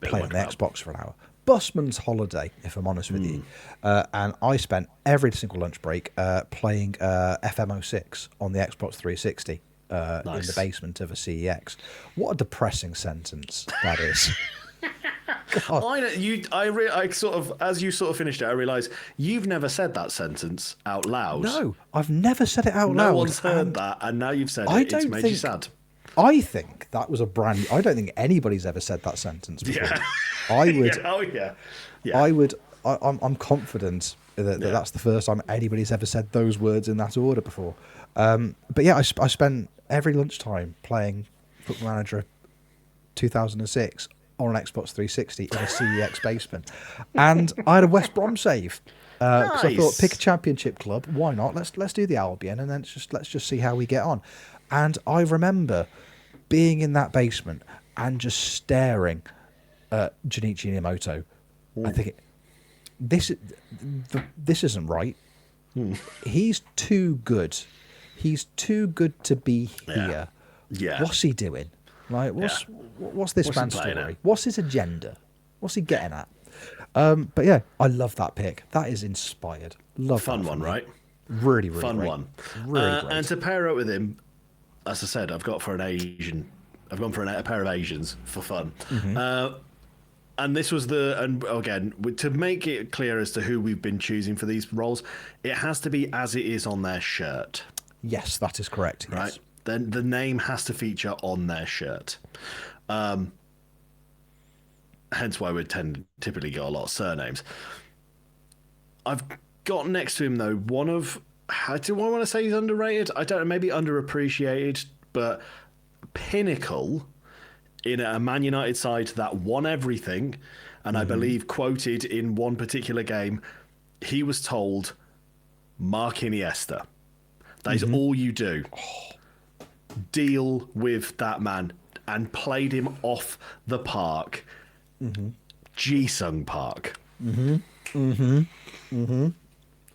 play on the Xbox for an hour. Busman's holiday, if I'm honest with you. And I spent every single lunch break playing FM06 on the Xbox 360 in the basement of a CEX. What a depressing sentence that is. I sort of, as you sort of finished it, I realised you've never said that sentence out loud. No, I've never said it out loud. No one's heard that, and now you've said it. It's made you sad. I think that was I don't think anybody's ever said that sentence before. Yeah. I would. Yeah. I would. I'm confident that that's the first time anybody's ever said those words in that order before. But yeah, I spent every lunchtime playing Football Manager 2006 on an Xbox 360 in a CEX basement, and I had a West Brom save. Because I thought, pick a championship club. Why not? Let's do the Albion, and then let's just see how we get on. And I remember being in that basement and just staring at Junichi Inamoto. I think this isn't right. He's too good. He's too good to be here. Yeah. What's he doing? Like, what's this man's story? What's his agenda? What's he getting at? But yeah, I love that pick. That is inspired. Love fun one, right? Really fun great. one. Really great. And to pair up with him, as I said, I've gone for a pair of Asians for fun. And this was again, to make it clear as to who we've been choosing for these roles, it has to be as it is on their shirt. Yes, that is correct. Right? Yes. Then the name has to feature on their shirt. Hence why we typically got a lot of surnames. I've got next to him, though, do I want to say he's underrated? I don't know, maybe underappreciated, but pinnacle in a Man United side that won everything, and I believe quoted in one particular game, he was told, Mark Iniesta. That is all you do. Deal with that man, and played him off the park. Ji-sung Park.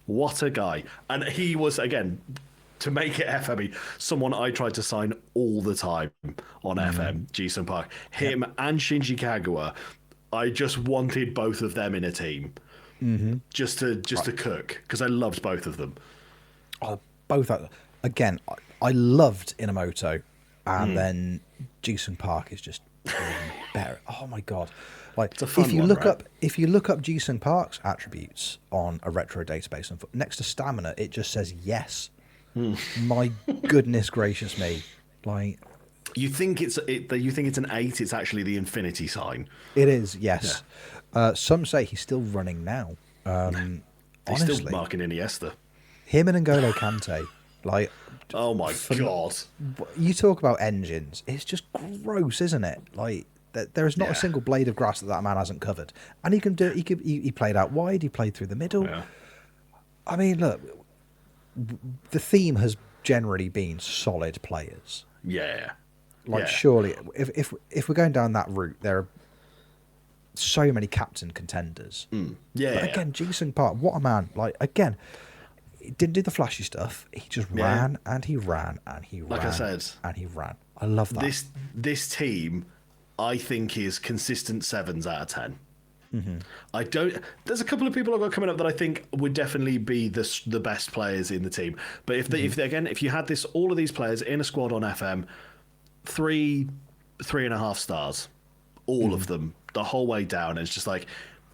What a guy. And he was, again, to make it FME, someone I tried to sign all the time on FM, Jason Park. Him and Shinji Kagawa, I just wanted both of them in a team. Just to cook, because I loved both of them. Oh, both. Again, I loved Inamoto, and then Jason Park is just better. Oh my god! Like It's a fun if you one, look right? if you look up Jason Park's attributes on a retro database, and next to stamina, it just says yes. My goodness gracious me! Like You think it's an 8? It's actually the infinity sign. it is. Yes. Some say he's still running now. He's Honestly, still marking Iniesta. him and N'Golo Kante, like. Oh my god! You talk about engines. It's just gross, isn't it? Like there is not a single blade of grass that man hasn't covered, and he can do. He played out wide. He played through the middle. Yeah. I mean, look, the theme has generally been solid players. Yeah. Like surely, if we're going down that route, there are so many captain contenders. Yeah. But again, Jason Park, what a man! Like again. He didn't do the flashy stuff. He just ran and he ran and he ran. Like I said, and he ran. I love that. This team, I think, is consistent 7s out of 10. I don't. There's a couple of people I've got coming up that I think would definitely be the best players in the team. But if you had all of these players in a squad on FM, 3.5 stars, all of them, the whole way down. It's just like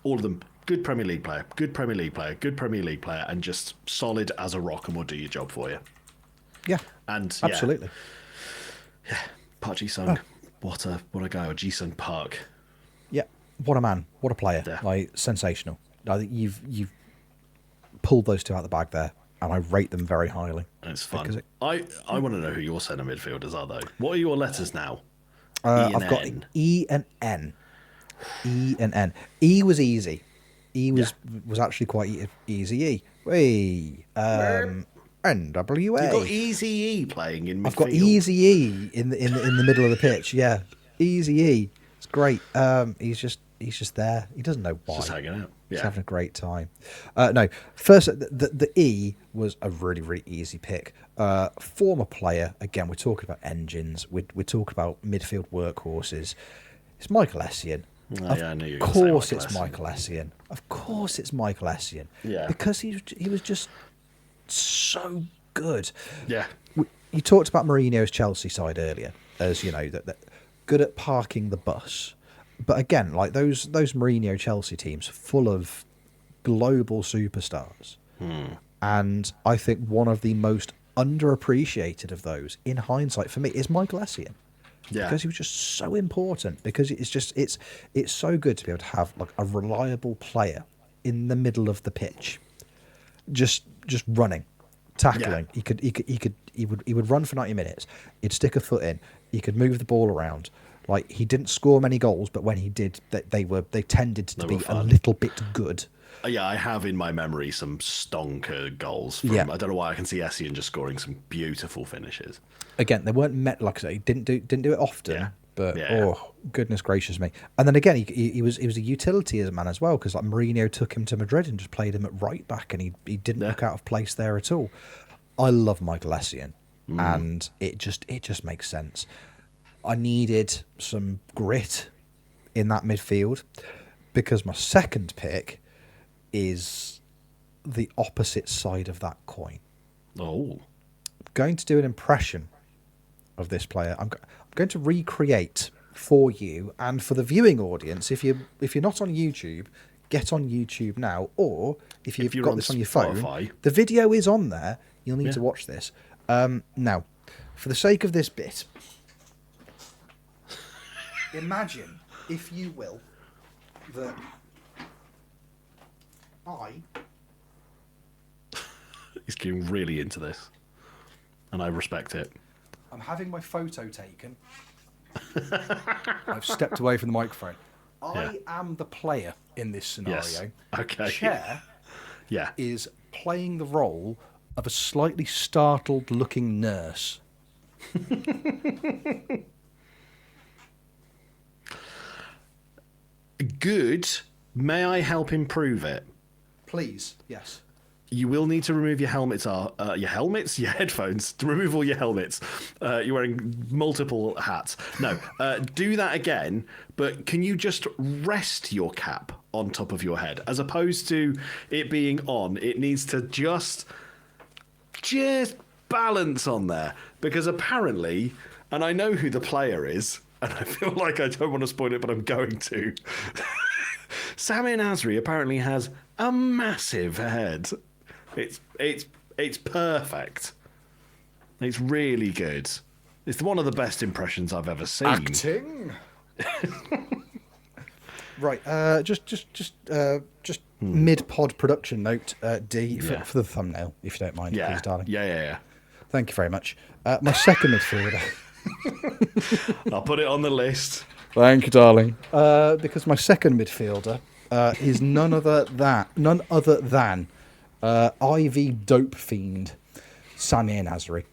all of them. Good Premier League player, good Premier League player, good Premier League player, and just solid as a rock and will do your job for you. Yeah, and absolutely. Yeah, Park Ji-sung, what a guy, or Ji-sung Park. Yeah, what a man, what a player, like sensational. I think you've pulled those two out of the bag there, and I rate them very highly. And it's fun. I want to know who your centre midfielders are though. What are your letters now? I've got E and N. E and N. E was easy. E was actually quite easy. NWA. You've got Easy E playing in midfield. I've got Easy E in the middle of the pitch. Yeah, Easy E. It's great. He's just there. He doesn't know why. Just hanging out. Yeah. He's having a great time. No, first the E was a really really easy pick. Former player. Again, we're talking about engines. We're talking about midfield workhorses. It's Michael Essien. I knew you were Of going to course say it's Michael Essien. Of course it's Michael Essien. Yeah. Because he was just so good. Yeah. You talked about Mourinho's Chelsea side earlier, as you know, that good at parking the bus. But again, like those Mourinho Chelsea teams, full of global superstars. And I think one of the most underappreciated of those, in hindsight, for me, is Michael Essien. Yeah. Because he was just so important. Because it's so good to be able to have like a reliable player in the middle of the pitch, just running, tackling. Yeah. He would run for 90 minutes. He'd stick a foot in. He could move the ball around. Like he didn't score many goals, but when he did, they tended to be a little bit good. Yeah, I have in my memory some stonker goals. I don't know why I can see Essien just scoring some beautiful finishes. Again, they weren't met, like I say, he didn't do it often, but oh goodness gracious me! And then again, he was a utility as a man as well, because like Mourinho took him to Madrid and just played him at right back, and he didn't look out of place there at all. I love Michael Essien, and it just makes sense. I needed some grit in that midfield because my second pick is the opposite side of that coin. Oh. I'm going to do an impression of this player. I'm going to recreate for you and for the viewing audience. If you're not on YouTube, get on YouTube now, or if you've got this on your phone, the video is on there. You'll need to watch this. Now, for the sake of this bit, imagine, if you will, that He's getting really into this, and I respect it. I'm having my photo taken. I've stepped away from the microphone. I am the player in this scenario. Yes. Okay. Chair is playing the role of a slightly startled-looking nurse. Good, May I help improve it? Please, yes. You will need to remove your helmets, your headphones, to remove all your helmets. You're wearing multiple hats. No, do that again, but can you just rest your cap on top of your head? As opposed to it being on, it needs to just balance on there. Because apparently, and I know who the player is, and I feel like I don't want to spoil it, but I'm going to. Sami Nasri apparently has a massive head. It's perfect. It's really good. It's one of the best impressions I've ever seen. Acting. Right. Just mid-pod production note, D, for the thumbnail, if you don't mind, please, darling. Yeah. Thank you very much. My second midfielder. I'll put it on the list. Thank you, darling. Because my second midfielder is none other than IV dope fiend Sami Nasri.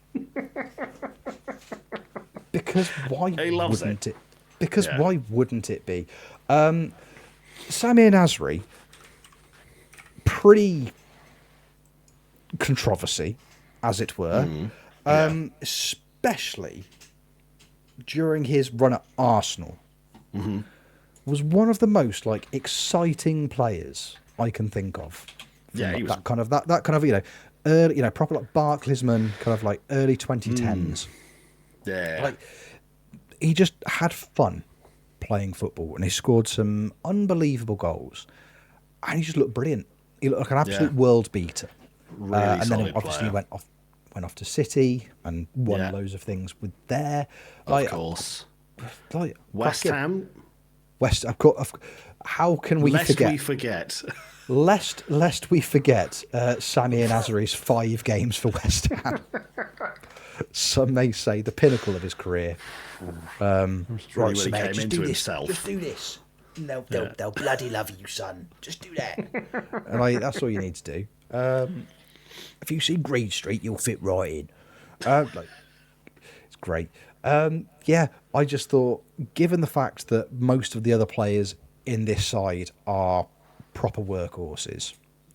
Because why wouldn't it? Because why wouldn't it be? Sami Nasri, pre-controversy, as it were, especially during his run at Arsenal, was one of the most exciting players I can think of. Yeah, he was... that kind of early, proper Barclaysman, kind of early 2010s. Yeah, he just had fun playing football, and he scored some unbelievable goals, and he just looked brilliant. He looked like an absolute world beater. Really and solid then obviously player. he went off to City and won loads of things with there. Of course. West Ham. How can we forget? Lest we forget Sami Nasri's 5 games for West Ham. Some may say the pinnacle of his career. Really when he came into himself. Just do this. They'll bloody love you, son. Just do that. And that's all you need to do. If you see Green Street, you'll fit right in. It's great. I just thought, given the fact that most of the other players in this side are proper workhorses.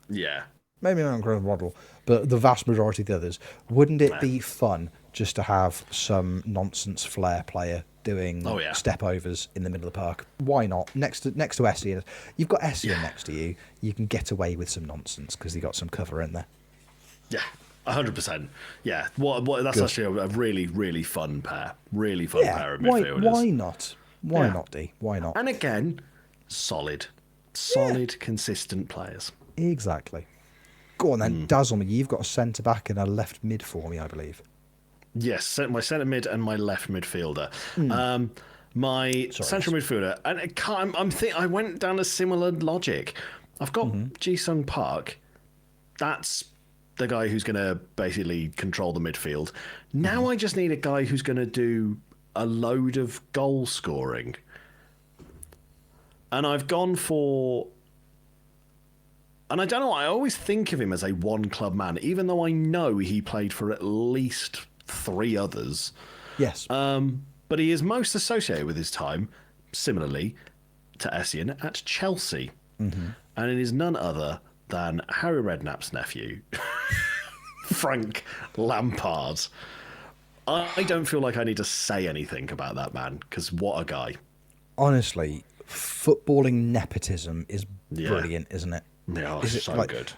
Yeah. Maybe not Grand Waddle, but the vast majority of the others. Wouldn't it be fun just to have some nonsense flair player doing step-overs in the middle of the park? Why not? Next to Essien. You've got Essien next to you. You can get away with some nonsense because you got some cover in there. Yeah, 100%. Yeah, that's Good. actually a really, really fun pair. Really fun pair of midfielders. Why not? Why not, D? Why not? And again, solid, consistent players. Exactly. Go on then, dazzle me. You've got a centre-back and a left mid for me, I believe. Yes, my centre mid and my left midfielder. My central midfielder, and I went down a similar logic. I've got Ji-sung Park. That's the guy who's going to basically control the midfield. Now I just need a guy who's going to do a load of goal scoring. And I've gone for... And I don't know, I always think of him as a one-club man, even though I know he played for at least 3 others. Yes. But he is most associated with his time, similarly to Essien, at Chelsea. And it is none other than Harry Redknapp's nephew, Frank Lampard. I don't feel like I need to say anything about that man, because what a guy. Honestly, footballing nepotism is brilliant, isn't it? Yeah, it's so good.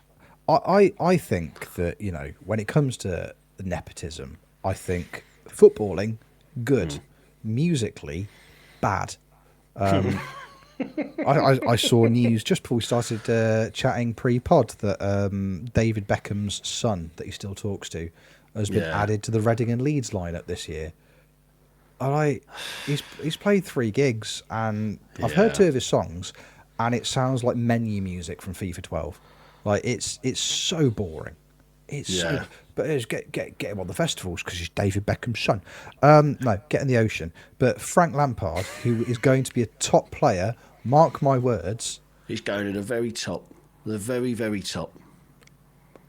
I think that, when it comes to nepotism, I think footballing, good. Musically, bad. I saw news just before we started chatting pre-pod that David Beckham's son, that he still talks to, has been added to the Reading and Leeds lineup this year. And he's played 3 gigs, and I've heard 2 of his songs, and it sounds like menu music from FIFA 12. It's so boring. But get him on the festivals because he's David Beckham's son. No, get in the ocean. But Frank Lampard, who is going to be a top player, mark my words. He's going to the very top. The very, very top.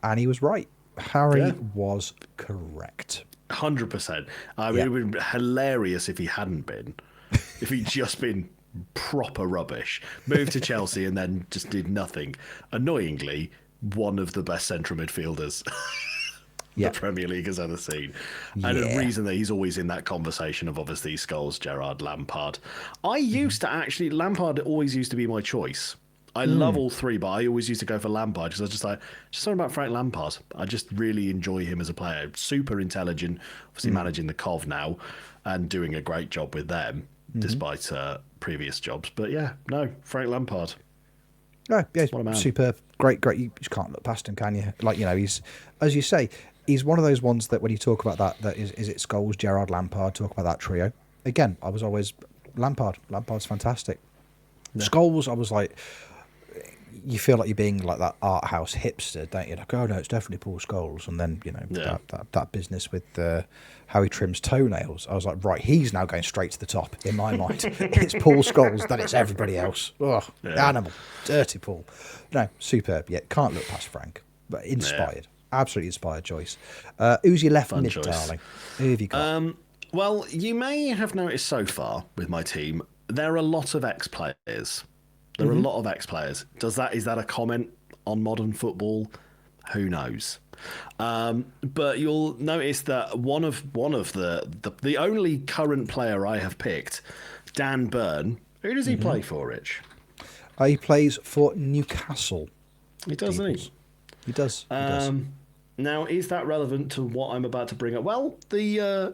And he was right. Harry was correct. 100%. I mean, it would have been hilarious if he hadn't been. If he'd just been proper rubbish. Moved to Chelsea and then just did nothing. Annoyingly, one of the best central midfielders the Premier League has ever seen. And the reason that he's always in that conversation of obviously Scholes, Gerrard, Lampard. I used to actually, Lampard always used to be my choice. I love all three, but I always used to go for Lampard because I was just like, just something about Frank Lampard. I just really enjoy him as a player. Super intelligent, obviously managing the Cov now and doing a great job with them, despite previous jobs. But yeah, no, Frank Lampard. No, yeah, superb, great. You just can't look past him, can you? Like, he's, as you say, he's one of those ones that when you talk about that is it Scholes, Gerrard, Lampard, talk about that trio. Again, I was always Lampard. Lampard's fantastic. Yeah. Scholes, I was like, you feel like you're being like that art house hipster, don't you? Like, oh no, it's definitely Paul Scholes. And then, that business with how he trims toenails. I was like, right, he's now going straight to the top in my mind. It's Paul Scholes, then it's everybody else. Oh, animal. Dirty Paul. No, superb. Yeah, can't look past Frank. But inspired. Absolutely inspired choice. Who's your left mid, darling? Who have you got? Well, you may have noticed so far with my team, there are a lot of ex-players. There are a lot of ex-players. Is that a comment on modern football? Who knows? But you'll notice that one of the only current player I have picked, Dan Burn. Who does he play for, Rich? He plays for Newcastle. He does, doesn't he? He does. Now, is that relevant to what I'm about to bring up? Well, the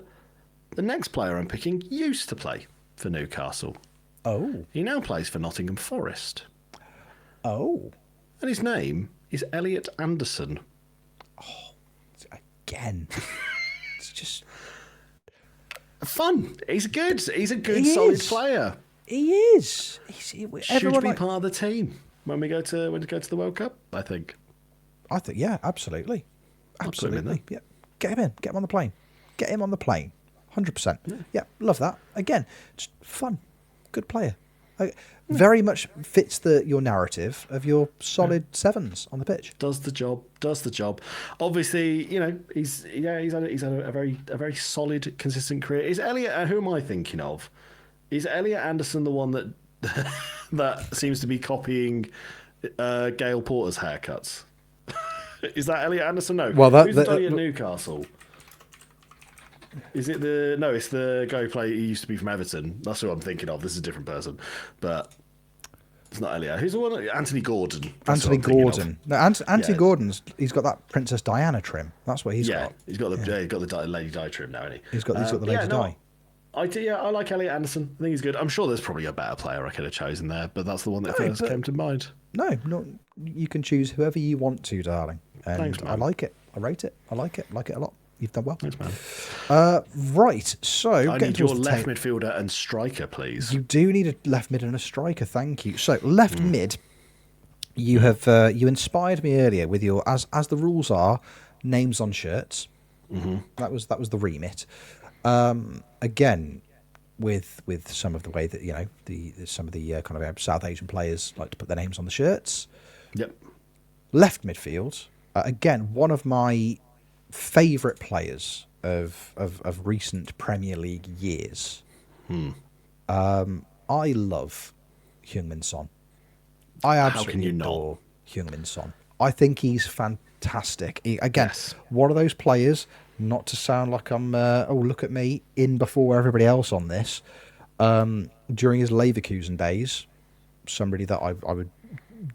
next player I'm picking used to play for Newcastle. Oh. He now plays for Nottingham Forest. Oh. And his name is Elliot Anderson. Oh, again. It's just fun. He's good. He's a good, solid player. He is. Should be part of the team when we go to the World Cup, I think. Yeah, absolutely. Absolutely. Yeah. Get him in. Get him on the plane. Get him on the plane. 100%. Yeah, love that. Again, just fun. Good player. Very much fits your narrative of your solid sevens on the pitch. Does the job. Obviously, he's had a very solid, consistent career. Is Elliot? Who am I thinking of? Is Elliot Anderson the one that that seems to be copying Gail Porter's haircuts? Is that Elliot Anderson? No. Well, who's the Dolly at Newcastle? Is it it's the guy who used to be from Everton. That's who I'm thinking of. This is a different person. But it's not Elliot. Who's the one? Anthony Gordon. Anthony Gordon. No, Anthony Gordon's, he's got that Princess Diana trim. That's what he's got. He's got the Lady Di trim now, hasn't he? He's got the Lady Di. I like Elliot Anderson. I think he's good. I'm sure there's probably a better player I could have chosen there, but that's the one that first came to mind. No, you can choose whoever you want to, darling. And thanks, man. I like it. I rate it. I like it. I like it a lot. You've done well. Thanks, man. Right, so I need your left midfielder and striker, please. You do need a left mid and a striker, thank you. So left mid, you have you inspired me earlier with your as the rules are, names on shirts. That was the remit. Again, with some of the way that some of the kind of South Asian players like to put their names on the shirts. Yep. Left midfield, again, one of my favourite players of recent Premier League years. I love Heung-min Son. I absolutely adore Heung-min Son. I think he's fantastic. One of those players, not to sound like I'm, look at me, in before everybody else on this, during his Leverkusen days, somebody that I would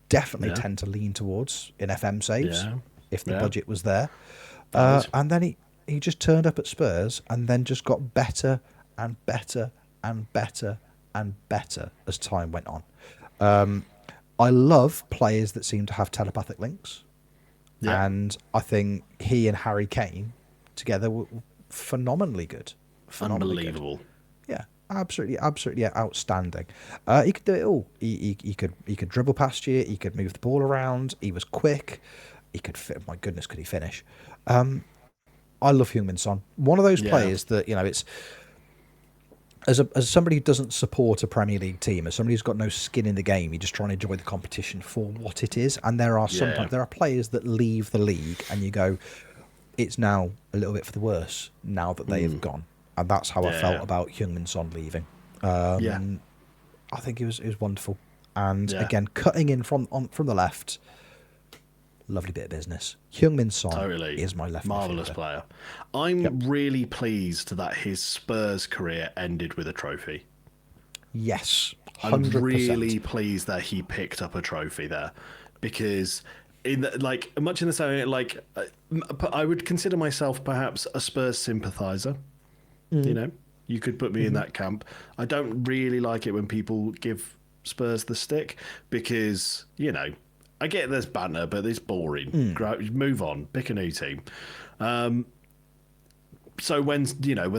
definitely tend to lean towards in FM saves, if the budget was there. And then he just turned up at Spurs and then just got better and better and better and better as time went on. I love players that seem to have telepathic links. Yeah. And I think he and Harry Kane together were phenomenally good. Unbelievable. Good. Yeah, absolutely outstanding. He could do it all. He could dribble past you. He could move the ball around. He was quick. He could fit. My goodness, could he finish? I love Heung-min Son. One of those players that it's as somebody who doesn't support a Premier League team, as somebody who's got no skin in the game, you're just trying to enjoy the competition for what it is. And there are sometimes there are players that leave the league, and you go, it's now a little bit for the worse now that they have gone. And that's how I felt about Heung-min Son leaving. I think it was wonderful. And Yeah. again, cutting in from the left, lovely bit of business. Heung-min Son Totally. is my left Marvellous midfielder. player. I'm really pleased that his Spurs career ended with a trophy. Yes, I'm 100%. really pleased that he picked up a trophy there, because much in the same I would consider myself perhaps a Spurs sympathiser. You know, you could put me in that camp. I don't really like it when people give Spurs the stick, because I get there's banter, but it's boring. Move on, pick a new team. So when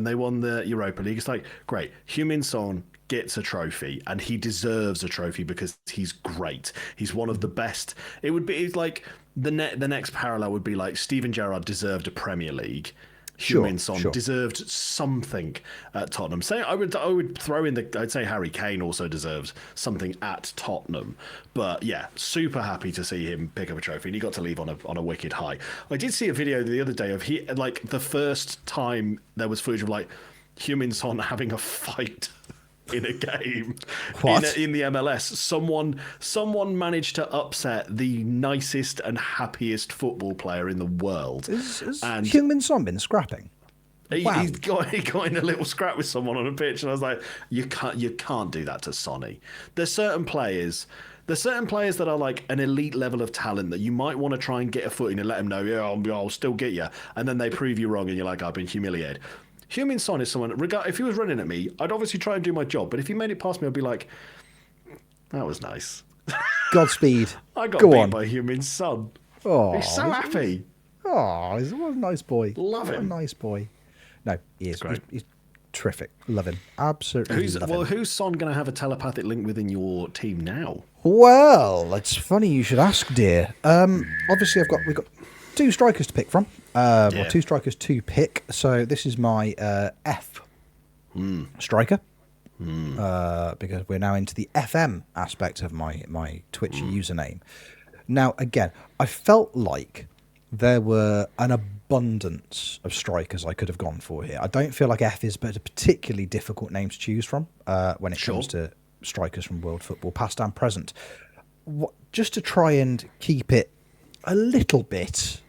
they won the Europa League, it's like, great, Heung-min Son gets a trophy, and he deserves a trophy because he's great. He's one of the best. It's like the next parallel would be like Steven Gerrard deserved a Premier League. Heung-min Son deserved something at Tottenham. I would throw in I'd say Harry Kane also deserves something at Tottenham. But yeah, super happy to see him pick up a trophy, and he got to leave on a wicked high. I did see a video the other day of the first time there was footage of Heung-min Son having a fight in a game. What? In the MLS. Someone managed to upset the nicest and happiest football player in the world. Has Heung-min Son been scrapping? Wow. He got in a little scrap with someone on a pitch, and I was like, you can't do that to Sonny. There's certain players that are like an elite level of talent that you might want to try and get a foot in and let them know, yeah, I'll still get you, and then they prove you wrong, and you're like, I've been humiliated. Heung-min Son is someone, if he was running at me, I'd obviously try and do my job, but if he made it past me, I'd be like, that was nice. Godspeed. I got Go beat on. by Heung-min Son. Oh, He's so happy. Oh, he's a nice boy. Love him. What a nice boy. No, he is. He's terrific. Love him. Absolutely love him. Who's Son going to have a telepathic link within your team now? Well, it's funny you should ask, dear. Obviously, we've got two strikers to pick from. Or two strikers to pick. So this is my F striker. Because we're now into the FM aspect of my Twitch username. Now, again, I felt like there were an abundance of strikers I could have gone for here. I don't feel like F is a particularly difficult name to choose from when it comes to strikers from world football, past and present. Just to try and keep it a little bit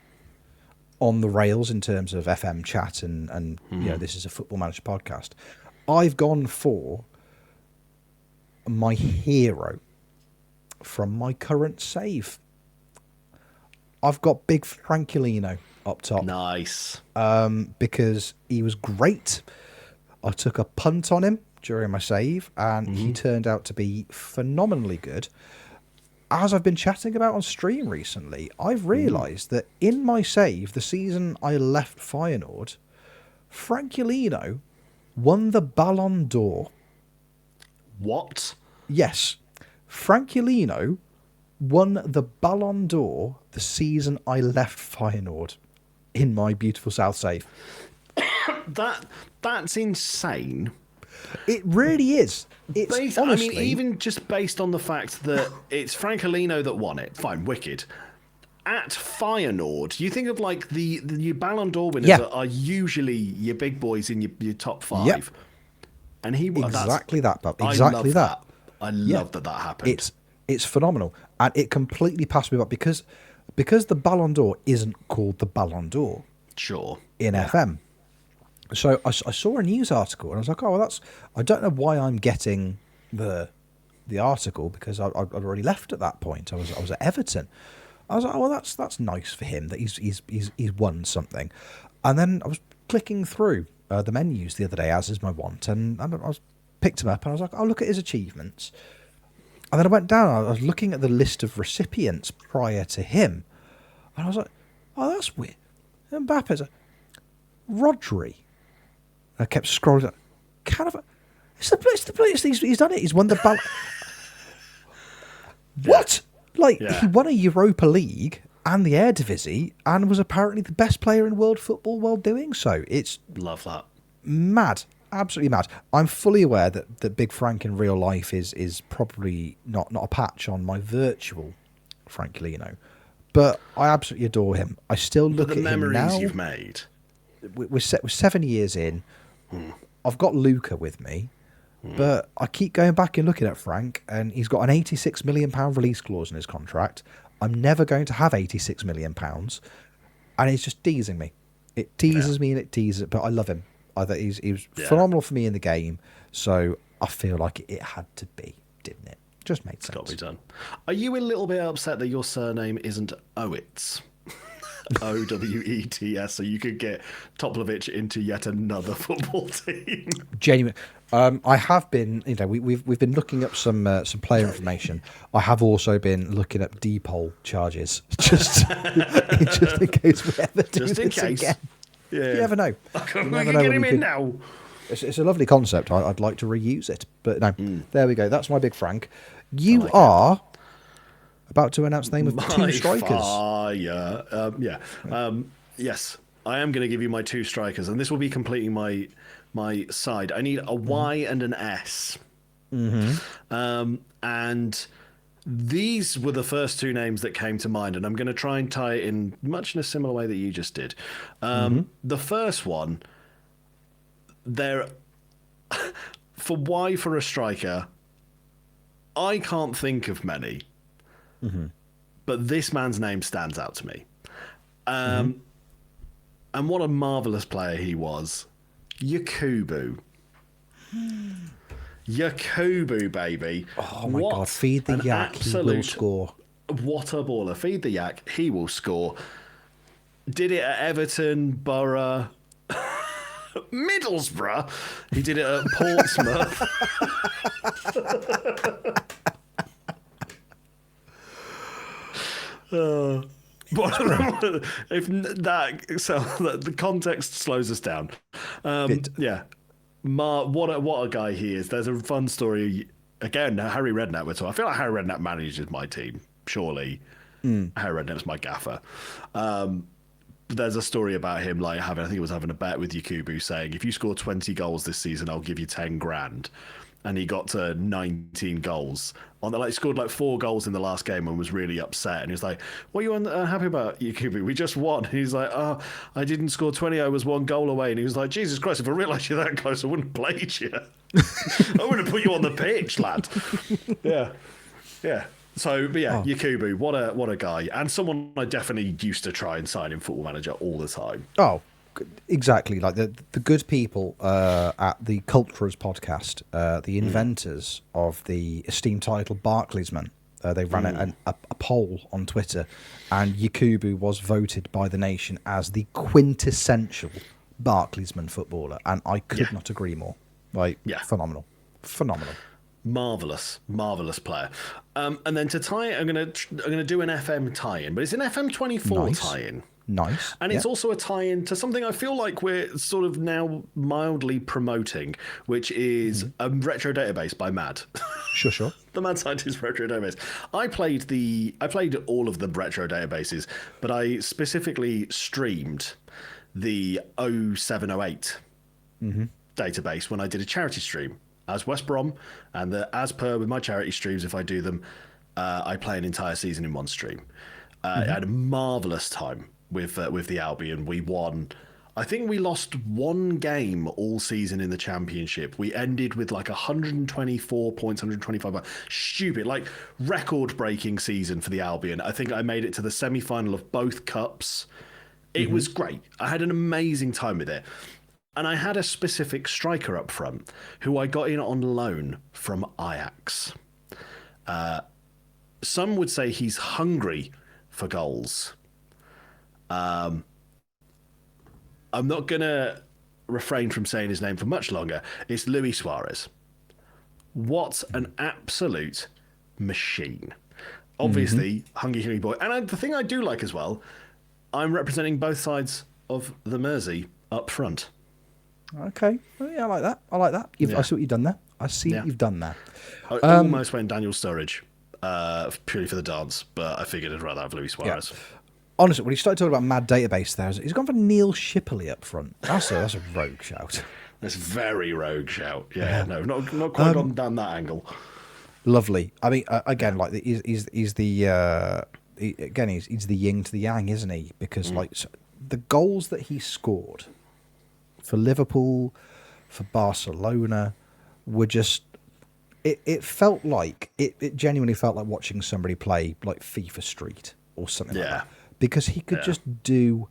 on the rails in terms of FM chat and this is a Football Manager podcast, I've gone for my hero from my current save. I've got Big Francolino up top. Nice. Because he was great. I took a punt on him during my save, and he turned out to be phenomenally good. As I've been chatting about on stream recently, I've realised that in my save, the season I left Feyenoord, Francolino won the Ballon d'Or. What? Yes. Francolino won the Ballon d'Or the season I left Feyenoord in my beautiful South save. That's insane. It really is. It's honestly, even just based on the fact that it's Francolino that won it, fine, wicked. At Feyenoord, you think of like the Ballon d'Or winners are usually your big boys in your top five. Yep. And he won exactly that, Bob. I Exactly love that. I love that happened. It's phenomenal, and it completely passed me by because the Ballon d'Or isn't called the Ballon d'Or. Sure. In FM. So I saw a news article, and I was like, oh, well, I don't know why I'm getting the article, because I'd already left at that point. I was at Everton. I was like, oh, well, that's nice for him that he's won something. And then I was clicking through the menus the other day, as is my wont, and I picked him up, and I was like, oh, look at his achievements. And then I went down, I was looking at the list of recipients prior to him, and I was like, oh, that's weird. Mbappe's Rodri. I kept scrolling. It's the place he's done it. He's won the Ballon. What? He won a Europa League and the Eredivisie, and was apparently the best player in world football while doing so. It's love that. Mad. Absolutely mad. I'm fully aware that Big Frank in real life is probably not a patch on my virtual Francolino, but I absolutely adore him. I still look at him now. The memories you've made. We're 7 years in. I've got Luca with me. But I keep going back and looking at Frank, and he's got an £86 million release clause in his contract. I'm never going to have £86 million, and it's just teasing me. It teases me and it teases, but I love him. I thought he was phenomenal for me in the game, so I feel like it had to be, didn't it? Just made sense. It's got to be done. Are you a little bit upset that your surname isn't Owets? Owets, so you could get Toplovich into yet another football team. Genuine. I have been, we've been looking up some player information. I have also been looking up depol charges, just in case we ever do this again. Yeah. You never know. You never know. Get him in now. It's a lovely concept. I'd like to reuse it, but no. There we go. That's my big Frank. You are about to announce the name of two strikers. Yes, I am going to give you my two strikers, and this will be completing my side. I need a Y and an S. And these were the first two names that came to mind, and I'm going to try and tie it in much in a similar way that you just did. The first one, for Y for a striker, I can't think of many, but this man's name stands out to me. And what a marvellous player he was. Yakubu. Yakubu, baby. Oh my God, feed the yak, he will score. What a baller. Feed the yak, he will score. Did it at Everton, Borough, Middlesbrough. He did it at Portsmouth. If that, so the context slows us down. Yeah. What a guy he is. There's a fun story. Again, Harry Redknapp we're talking. I feel like Harry Redknapp manages my team. Surely Harry Redknapp's my gaffer. There's a story about him like having a bet with Yakubu saying, if you score 20 goals this season, I'll give you 10 grand. And he got to 19 goals. Scored like 4 goals in the last game and was really upset. And he was like, what are you unhappy about, Yakubu? We just won. And he's like, oh, I didn't score 20. I was 1 goal away. And he was like, Jesus Christ, if I realised you're that close, I wouldn't have played you. I wouldn't have put you on the pitch, lad. Yeah. So, but yeah, Yakubu, what a guy. And someone I definitely used to try and sign in Football Manager all the time. Oh, exactly. Like the good people at the Culturers podcast, the inventors of the esteemed title Barclaysman, they ran a poll on Twitter, and Yakubu was voted by the nation as the quintessential Barclaysman footballer, and I could not agree more. Phenomenal. Marvelous player. And then to tie it, I'm gonna do an FM tie-in, but it's an FM 24 tie-in. Nice. And it's also a tie-in to something I feel like we're sort of now mildly promoting, which is a retro database by Mad. Sure. The Mad Scientist retro database. I played all of the retro databases, but I specifically streamed the 0708 database when I did a charity stream as West Brom, and as per with my charity streams, if I do them, I play an entire season in one stream. I had a marvellous time with the Albion. We won. I think we lost 1 game all season in the Championship. We ended with like 124 points, 125 points. Stupid, like record-breaking season for the Albion. I think I made it to the semi-final of both cups. It was great. I had an amazing time with it. And I had a specific striker up front who I got in on loan from Ajax. Some would say he's hungry for goals. I'm not going to refrain from saying his name for much longer. It's Luis Suarez. What an absolute machine. Obviously, hungry boy. And the thing I do like as well, I'm representing both sides of the Mersey up front. Okay. Well, yeah, I like that. I see what you've done there. I see what you've done there. I almost went Daniel Sturridge purely for the dance, but I figured I'd rather have Luis Suarez. Yeah. Honestly, when you started talking about Mad Database there, he's gone for Neil Shipley up front. That's a rogue shout. That's a very rogue shout. Yeah. No, not quite gone down that angle. Lovely. I mean, again, like he's the yin to the yang, isn't he? Because the goals that he scored for Liverpool, for Barcelona, were just. It felt like it genuinely felt like watching somebody play like FIFA Street or something like that, because he could just do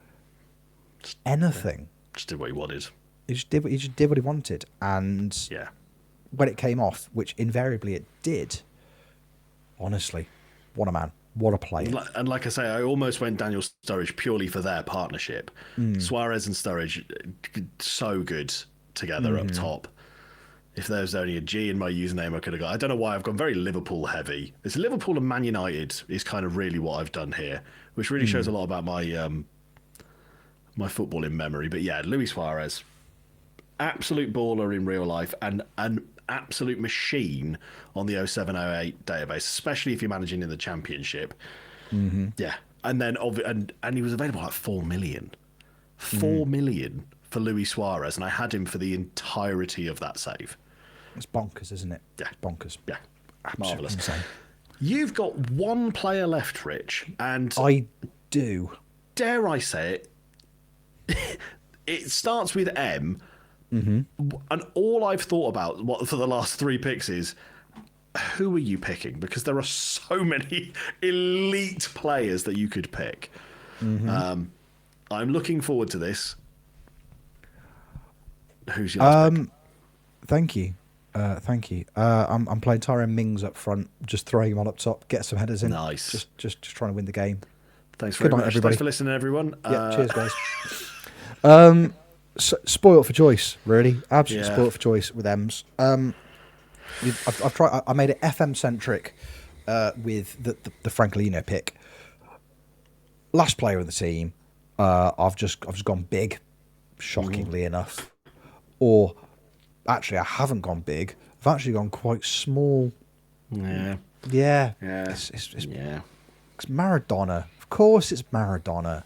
anything. Just did what he wanted. He just did what he wanted, and when it came off, which invariably it did. Honestly, what a man. What a player. And like I say, I almost went Daniel Sturridge purely for their partnership. Suarez and Sturridge, so good together up top. If there's only a G in my username, I could have got. I don't know why I've gone very Liverpool heavy. It's Liverpool and Man United is kind of really what I've done here, which really shows a lot about my my footballing memory. But yeah, Luis Suarez, absolute baller in real life and an absolute machine on the 0708 database, especially if you're managing in the Championship. Yeah, and then and he was available at 4 million. 4 million for Luis Suarez, and I had him for the entirety of that save. It's bonkers, isn't it? Yeah. It's bonkers. Yeah. Absolutely Marvellous. insane. You've got one player left, Rich, and I do. dare I say it, it starts with M, and all I've thought about for the last 3 picks is, who are you picking? Because there are so many elite players that you could pick. I'm looking forward to this. Who's your last pick? Thank you. Thank you. I'm playing Tyrone Mings up front, just throwing him on up top, get some headers in. Nice. Just trying to win the game. Thanks very Good night, much. everybody. Thanks for listening, everyone. Yeah, cheers, guys. Spoiled for choice, really. Absolutely spoiled for choice with M's. I've tried. I made it FM centric with the Franklino pick. Last player of the team. I've just gone big, shockingly enough. Or actually, I haven't gone big. I've actually gone quite small. Yeah. It's Maradona. Of course, it's Maradona.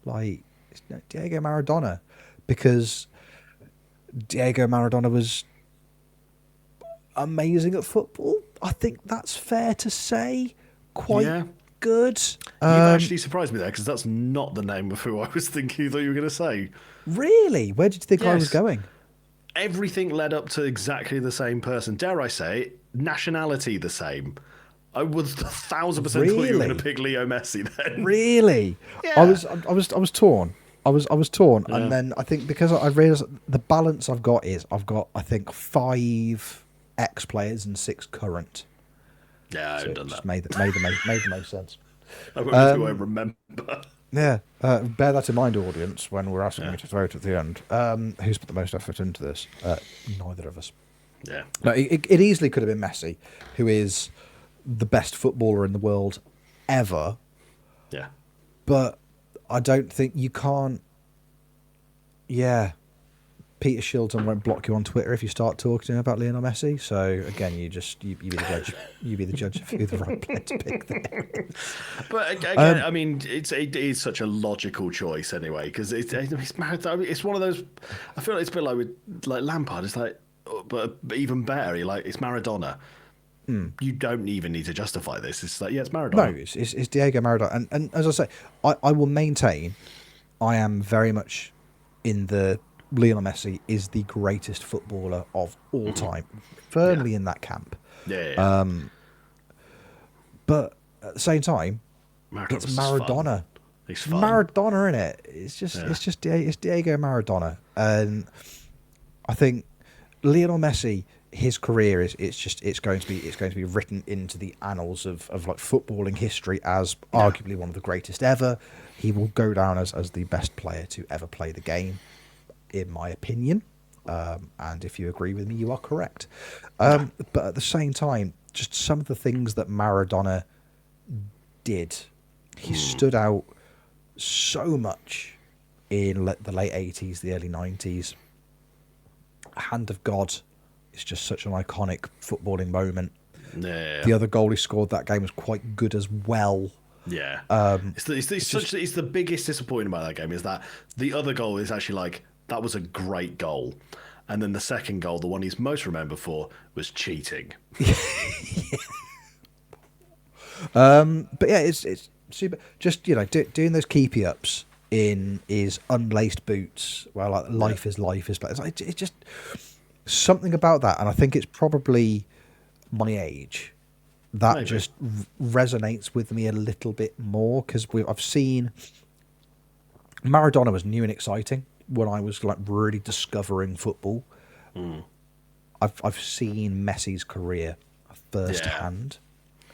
Like, it's Diego Maradona, because Diego Maradona was amazing at football. I think that's fair to say. Quite good. You've actually surprised me there, because that's not the name of who I was thinking you thought you were going to say. Really? Where did you think I was going? Everything led up to exactly the same person. Dare I say, nationality the same. I was 1,000% thought you were going to pick Leo Messi then. Really? Yeah. I was torn. I was torn, and then I think because I realised the balance I've got I think 5 ex-players and 6 current. Yeah, I've done that. Made the most sense. I won't remember. Yeah, bear that in mind, audience, when we're asking you to vote at the end. Who's put the most effort into this? Neither of us. Yeah. No, it easily could have been Messi, who is the best footballer in the world ever. Yeah. But I don't think you can't. Yeah. Peter Shilton won't block you on Twitter if you start talking to him about Lionel Messi. So again, you be the judge. You be the judge of who the right player to pick there. But again, I mean, it is such a logical choice anyway, because it's one of those. I feel like it's a bit like with Lampard. It's like, but even better. It's Maradona. You don't even need to justify this. It's like, it's Maradona. No, it's Diego Maradona, and as I say, I will maintain, I am very much in the Lionel Messi is the greatest footballer of all time, firmly in that camp. Yeah. But at the same time, Maradona's it's Maradona. Fun. He's fun. Maradona in it. It's Diego Maradona, and I think Lionel Messi, his career it's going to be written into the annals of like footballing history as arguably one of the greatest ever. He will go down as the best player to ever play the game, in my opinion. And if you agree with me, you are correct. But at the same time, just some of the things that Maradona did, he stood out so much in the late 80s, the early 90s. Hand of God is just such an iconic footballing moment. Yeah. The other goal he scored that game was quite good as well. Yeah. It's the biggest disappointment about that game is that the other goal is actually that was a great goal. And then the second goal, the one he's most remembered for, was cheating. But yeah, it's super. Just doing those keepy ups in his unlaced boots. Well, life is life is. It's just Something about that, and I think it's probably my age, that Maybe. just resonates with me a little bit more, because I've seen Maradona was new and exciting when I was like really discovering football. I've seen Messi's career firsthand,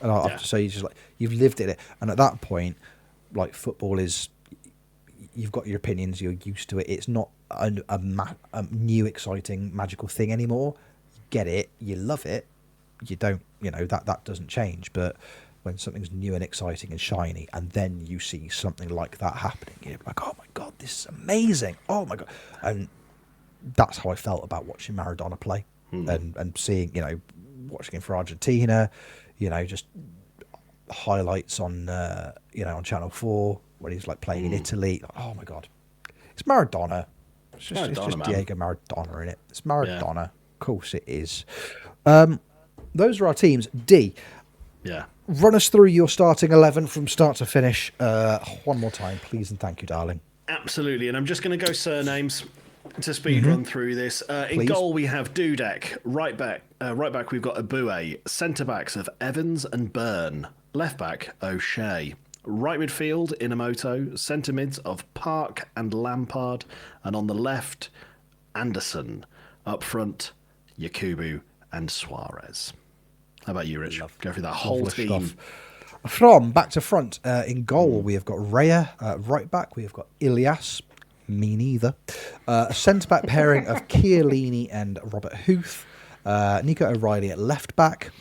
and I have to say, you've lived it, and at that point, like, football is, you've got your opinions, you're used to it. It's not a new, exciting, magical thing anymore. You get it, you love it. You don't, that doesn't change. But when something's new and exciting and shiny, and then you see something like that happening, you're like, oh my God, this is amazing. Oh my God. And that's how I felt about watching Maradona play, and seeing, watching him for Argentina, just highlights on, on Channel 4 when he's like playing in Italy. Oh my God. It's Maradona. It's just Diego Maradona in it. It's Maradona. Yeah. Of course it is. Those are our teams. D. Yeah. Run us through your starting 11 from start to finish one more time, please, and thank you, darling. Absolutely, and I'm just going to go surnames to speed run through this. In goal, we have Dudek. Right back, we've got Abue. Centre backs of Evans and Byrne. Left back, O'Shea. Right midfield, Inamoto. Centre mids of Park and Lampard. And on the left, Anderson. Up front, Yakubu and Suarez. How about you, Rich? Go through that whole team. Stuff. From back to front, in goal, we have got Raya. Right back, we have got Ilias. Me neither. A centre-back pairing of Chiellini and Robert Huth. Nico O'Reilly at left back.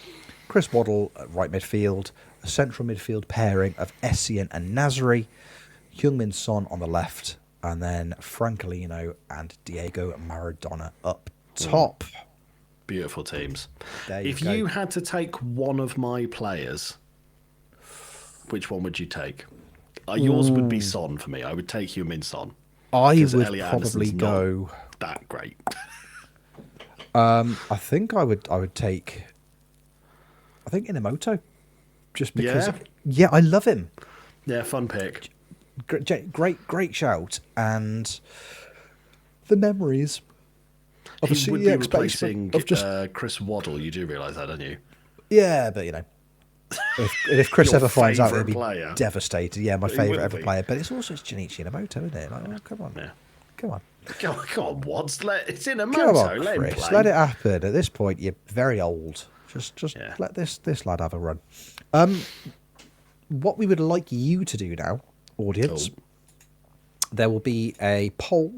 Chris Waddle at right midfield. A central midfield pairing of Essien and Nasri. Heung-min Son on the left. And then Francolino and Diego Maradona up top. Beautiful teams. If you had to take one of my players, which one would you take? Yours would be Son for me. I would take Heung-min Son. I would probably go that great. I think I would take Inamoto, just because. Yeah, I love him. Yeah, fun pick. Great shout, and the memories. He would be replacing Chris Waddle. You do realise that, don't you? Yeah, but if Chris ever finds out, he'll be player. devastated. Yeah, my favourite ever player. But it's also Junichi Inamoto, isn't it? Like, oh, come on. Yeah. Come on. Come on, Wads. It's Inamoto. Come on, let Chris. him play. Let it happen. At this point, you're very old. Just let this lad have a run. What we would like you to do now, audience, there will be a poll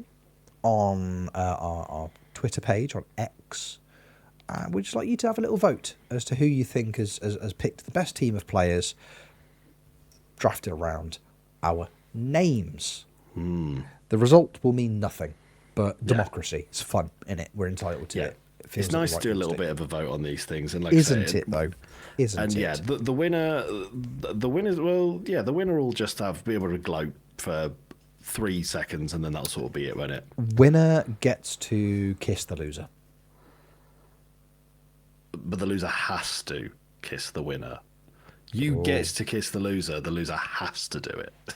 on our Twitter page, on X. We'd just like you to have a little vote as to who you think has picked the best team of players drafted around our names. The result will mean nothing, but democracy. It's fun, innit? We're entitled to it. It's nice to do a little bit of a vote on these things, and like isn't it though? Isn't it? And the winner, the winner will just be able to gloat for 3 seconds, and then that'll sort of be it, won't it? Winner gets to kiss the loser. But the loser has to kiss the winner. You gets to kiss the loser has to do it. A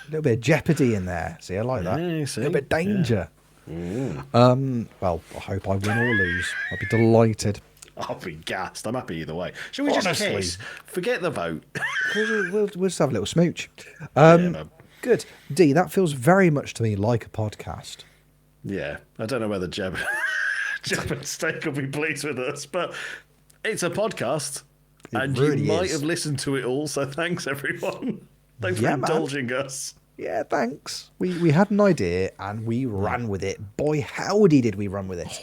little bit of jeopardy in there. See, I like that. Yeah, a little bit of danger. Yeah. Well, I hope I win or lose. I'll be delighted. I'll be gassed. I'm happy either way. Shall we just kiss? Forget the vote. We'll just have a little smooch. Good. D, that feels very much to me like a podcast. Yeah. I don't know whether Jeb and Steak will be pleased with us, but it's a podcast. And really you might have listened to it all, so thanks, everyone. Thanks for indulging us. Yeah, thanks. We had an idea and we ran with it. Boy, howdy did we run with it.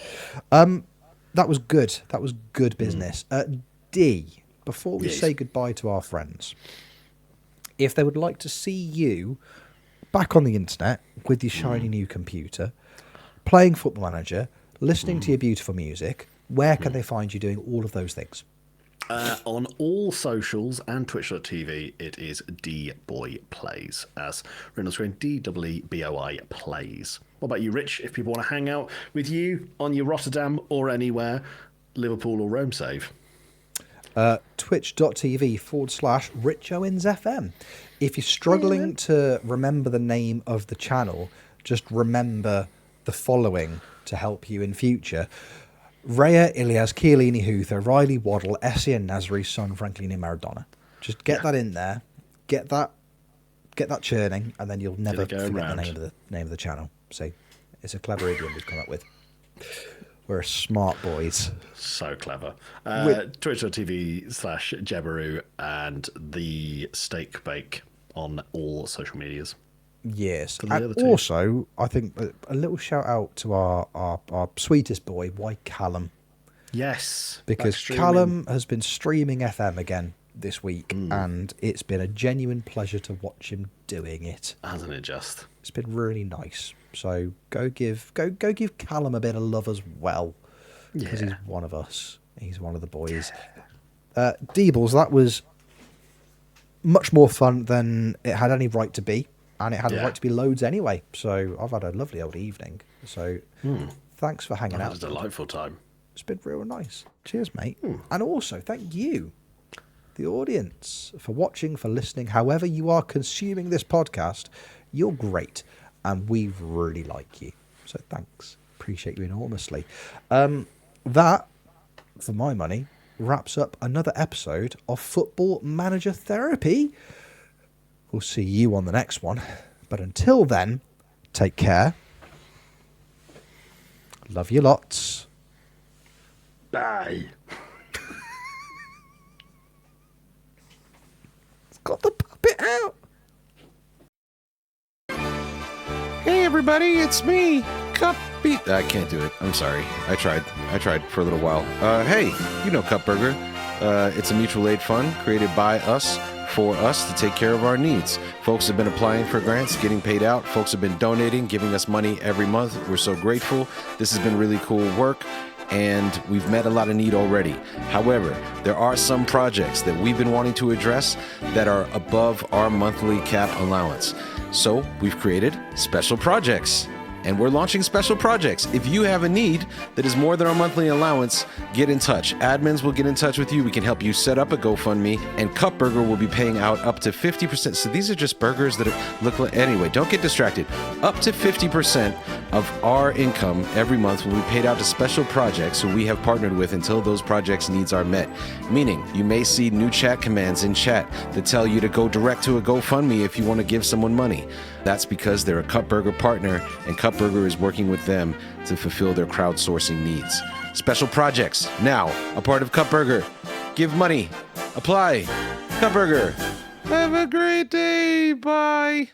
That was good. That was good business. D, before we say goodbye to our friends, if they would like to see you back on the internet with your shiny new computer, playing Football Manager, listening to your beautiful music, where can they find you doing all of those things? On all socials and twitch.tv, it is DeeBoiPlays, as written on screen, DeeBoi Plays. What about you, Rich? If people want to hang out with you on your Rotterdam or anywhere, Liverpool or Rome save? Twitch.tv/RichOwensFM. If you're struggling to remember the name of the channel, just remember the following to help you in future. Raya, Ilias, Chiellini, Huther, Riley, Waddle, Essien, Nasri, Son, Franklini, Maradona. Just get that in there. Get that churning, and then you'll never forget the name of the channel. See, it's a clever idiom we've come up with. We're smart boys. So clever. Twitch.tv/Jebaru and the Steak Bake on all social medias. Yes. And also, I think a little shout out to our sweetest boy, Callum. Yes. Because Callum has been streaming FM again this week, and it's been a genuine pleasure to watch him doing it. Hasn't it just? It's been really nice. So go give Callum a bit of love as well, because he's one of us. He's one of the boys. DeeBoiPlays, that was much more fun than it had any right to be, and it had a right to be loads anyway. So I've had a lovely old evening. So thanks for hanging out. It was a delightful time. It's been real nice. Cheers, mate. And also, thank you, the audience, for watching, for listening. However you are consuming this podcast, you're great, and we really like you. So thanks. Appreciate you enormously. That, for my money, wraps up another episode of Football Manager Therapy. We'll see you on the next one. But until then, take care. Love you lots. Bye. It's got the puppet out. Hey everybody, it's me, Cuppy. I can't do it. I'm sorry. I tried for a little while. Hey, you know Cupburger. It's a mutual aid fund created by us for us to take care of our needs. Folks have been applying for grants, getting paid out. Folks have been donating, giving us money every month. We're so grateful. This has been really cool work, and we've met a lot of need already. However, there are some projects that we've been wanting to address that are above our monthly cap allowance. So we've created special projects, and we're launching special projects. If you have a need that is more than our monthly allowance, get in touch. Admins will get in touch with you. We can help you set up a GoFundMe, and Cupburger will be paying out up to 50%. So these are just burgers that look like, anyway, don't get distracted. Up to 50% of our income every month will be paid out to special projects who we have partnered with until those projects' needs are met. Meaning, you may see new chat commands in chat that tell you to go direct to a GoFundMe if you want to give someone money. That's because they're a Cupburger partner, and Cupburger is working with them to fulfill their crowdsourcing needs. Special projects, now a part of Cupburger. Give money. Apply. Cupburger. Have a great day. Bye.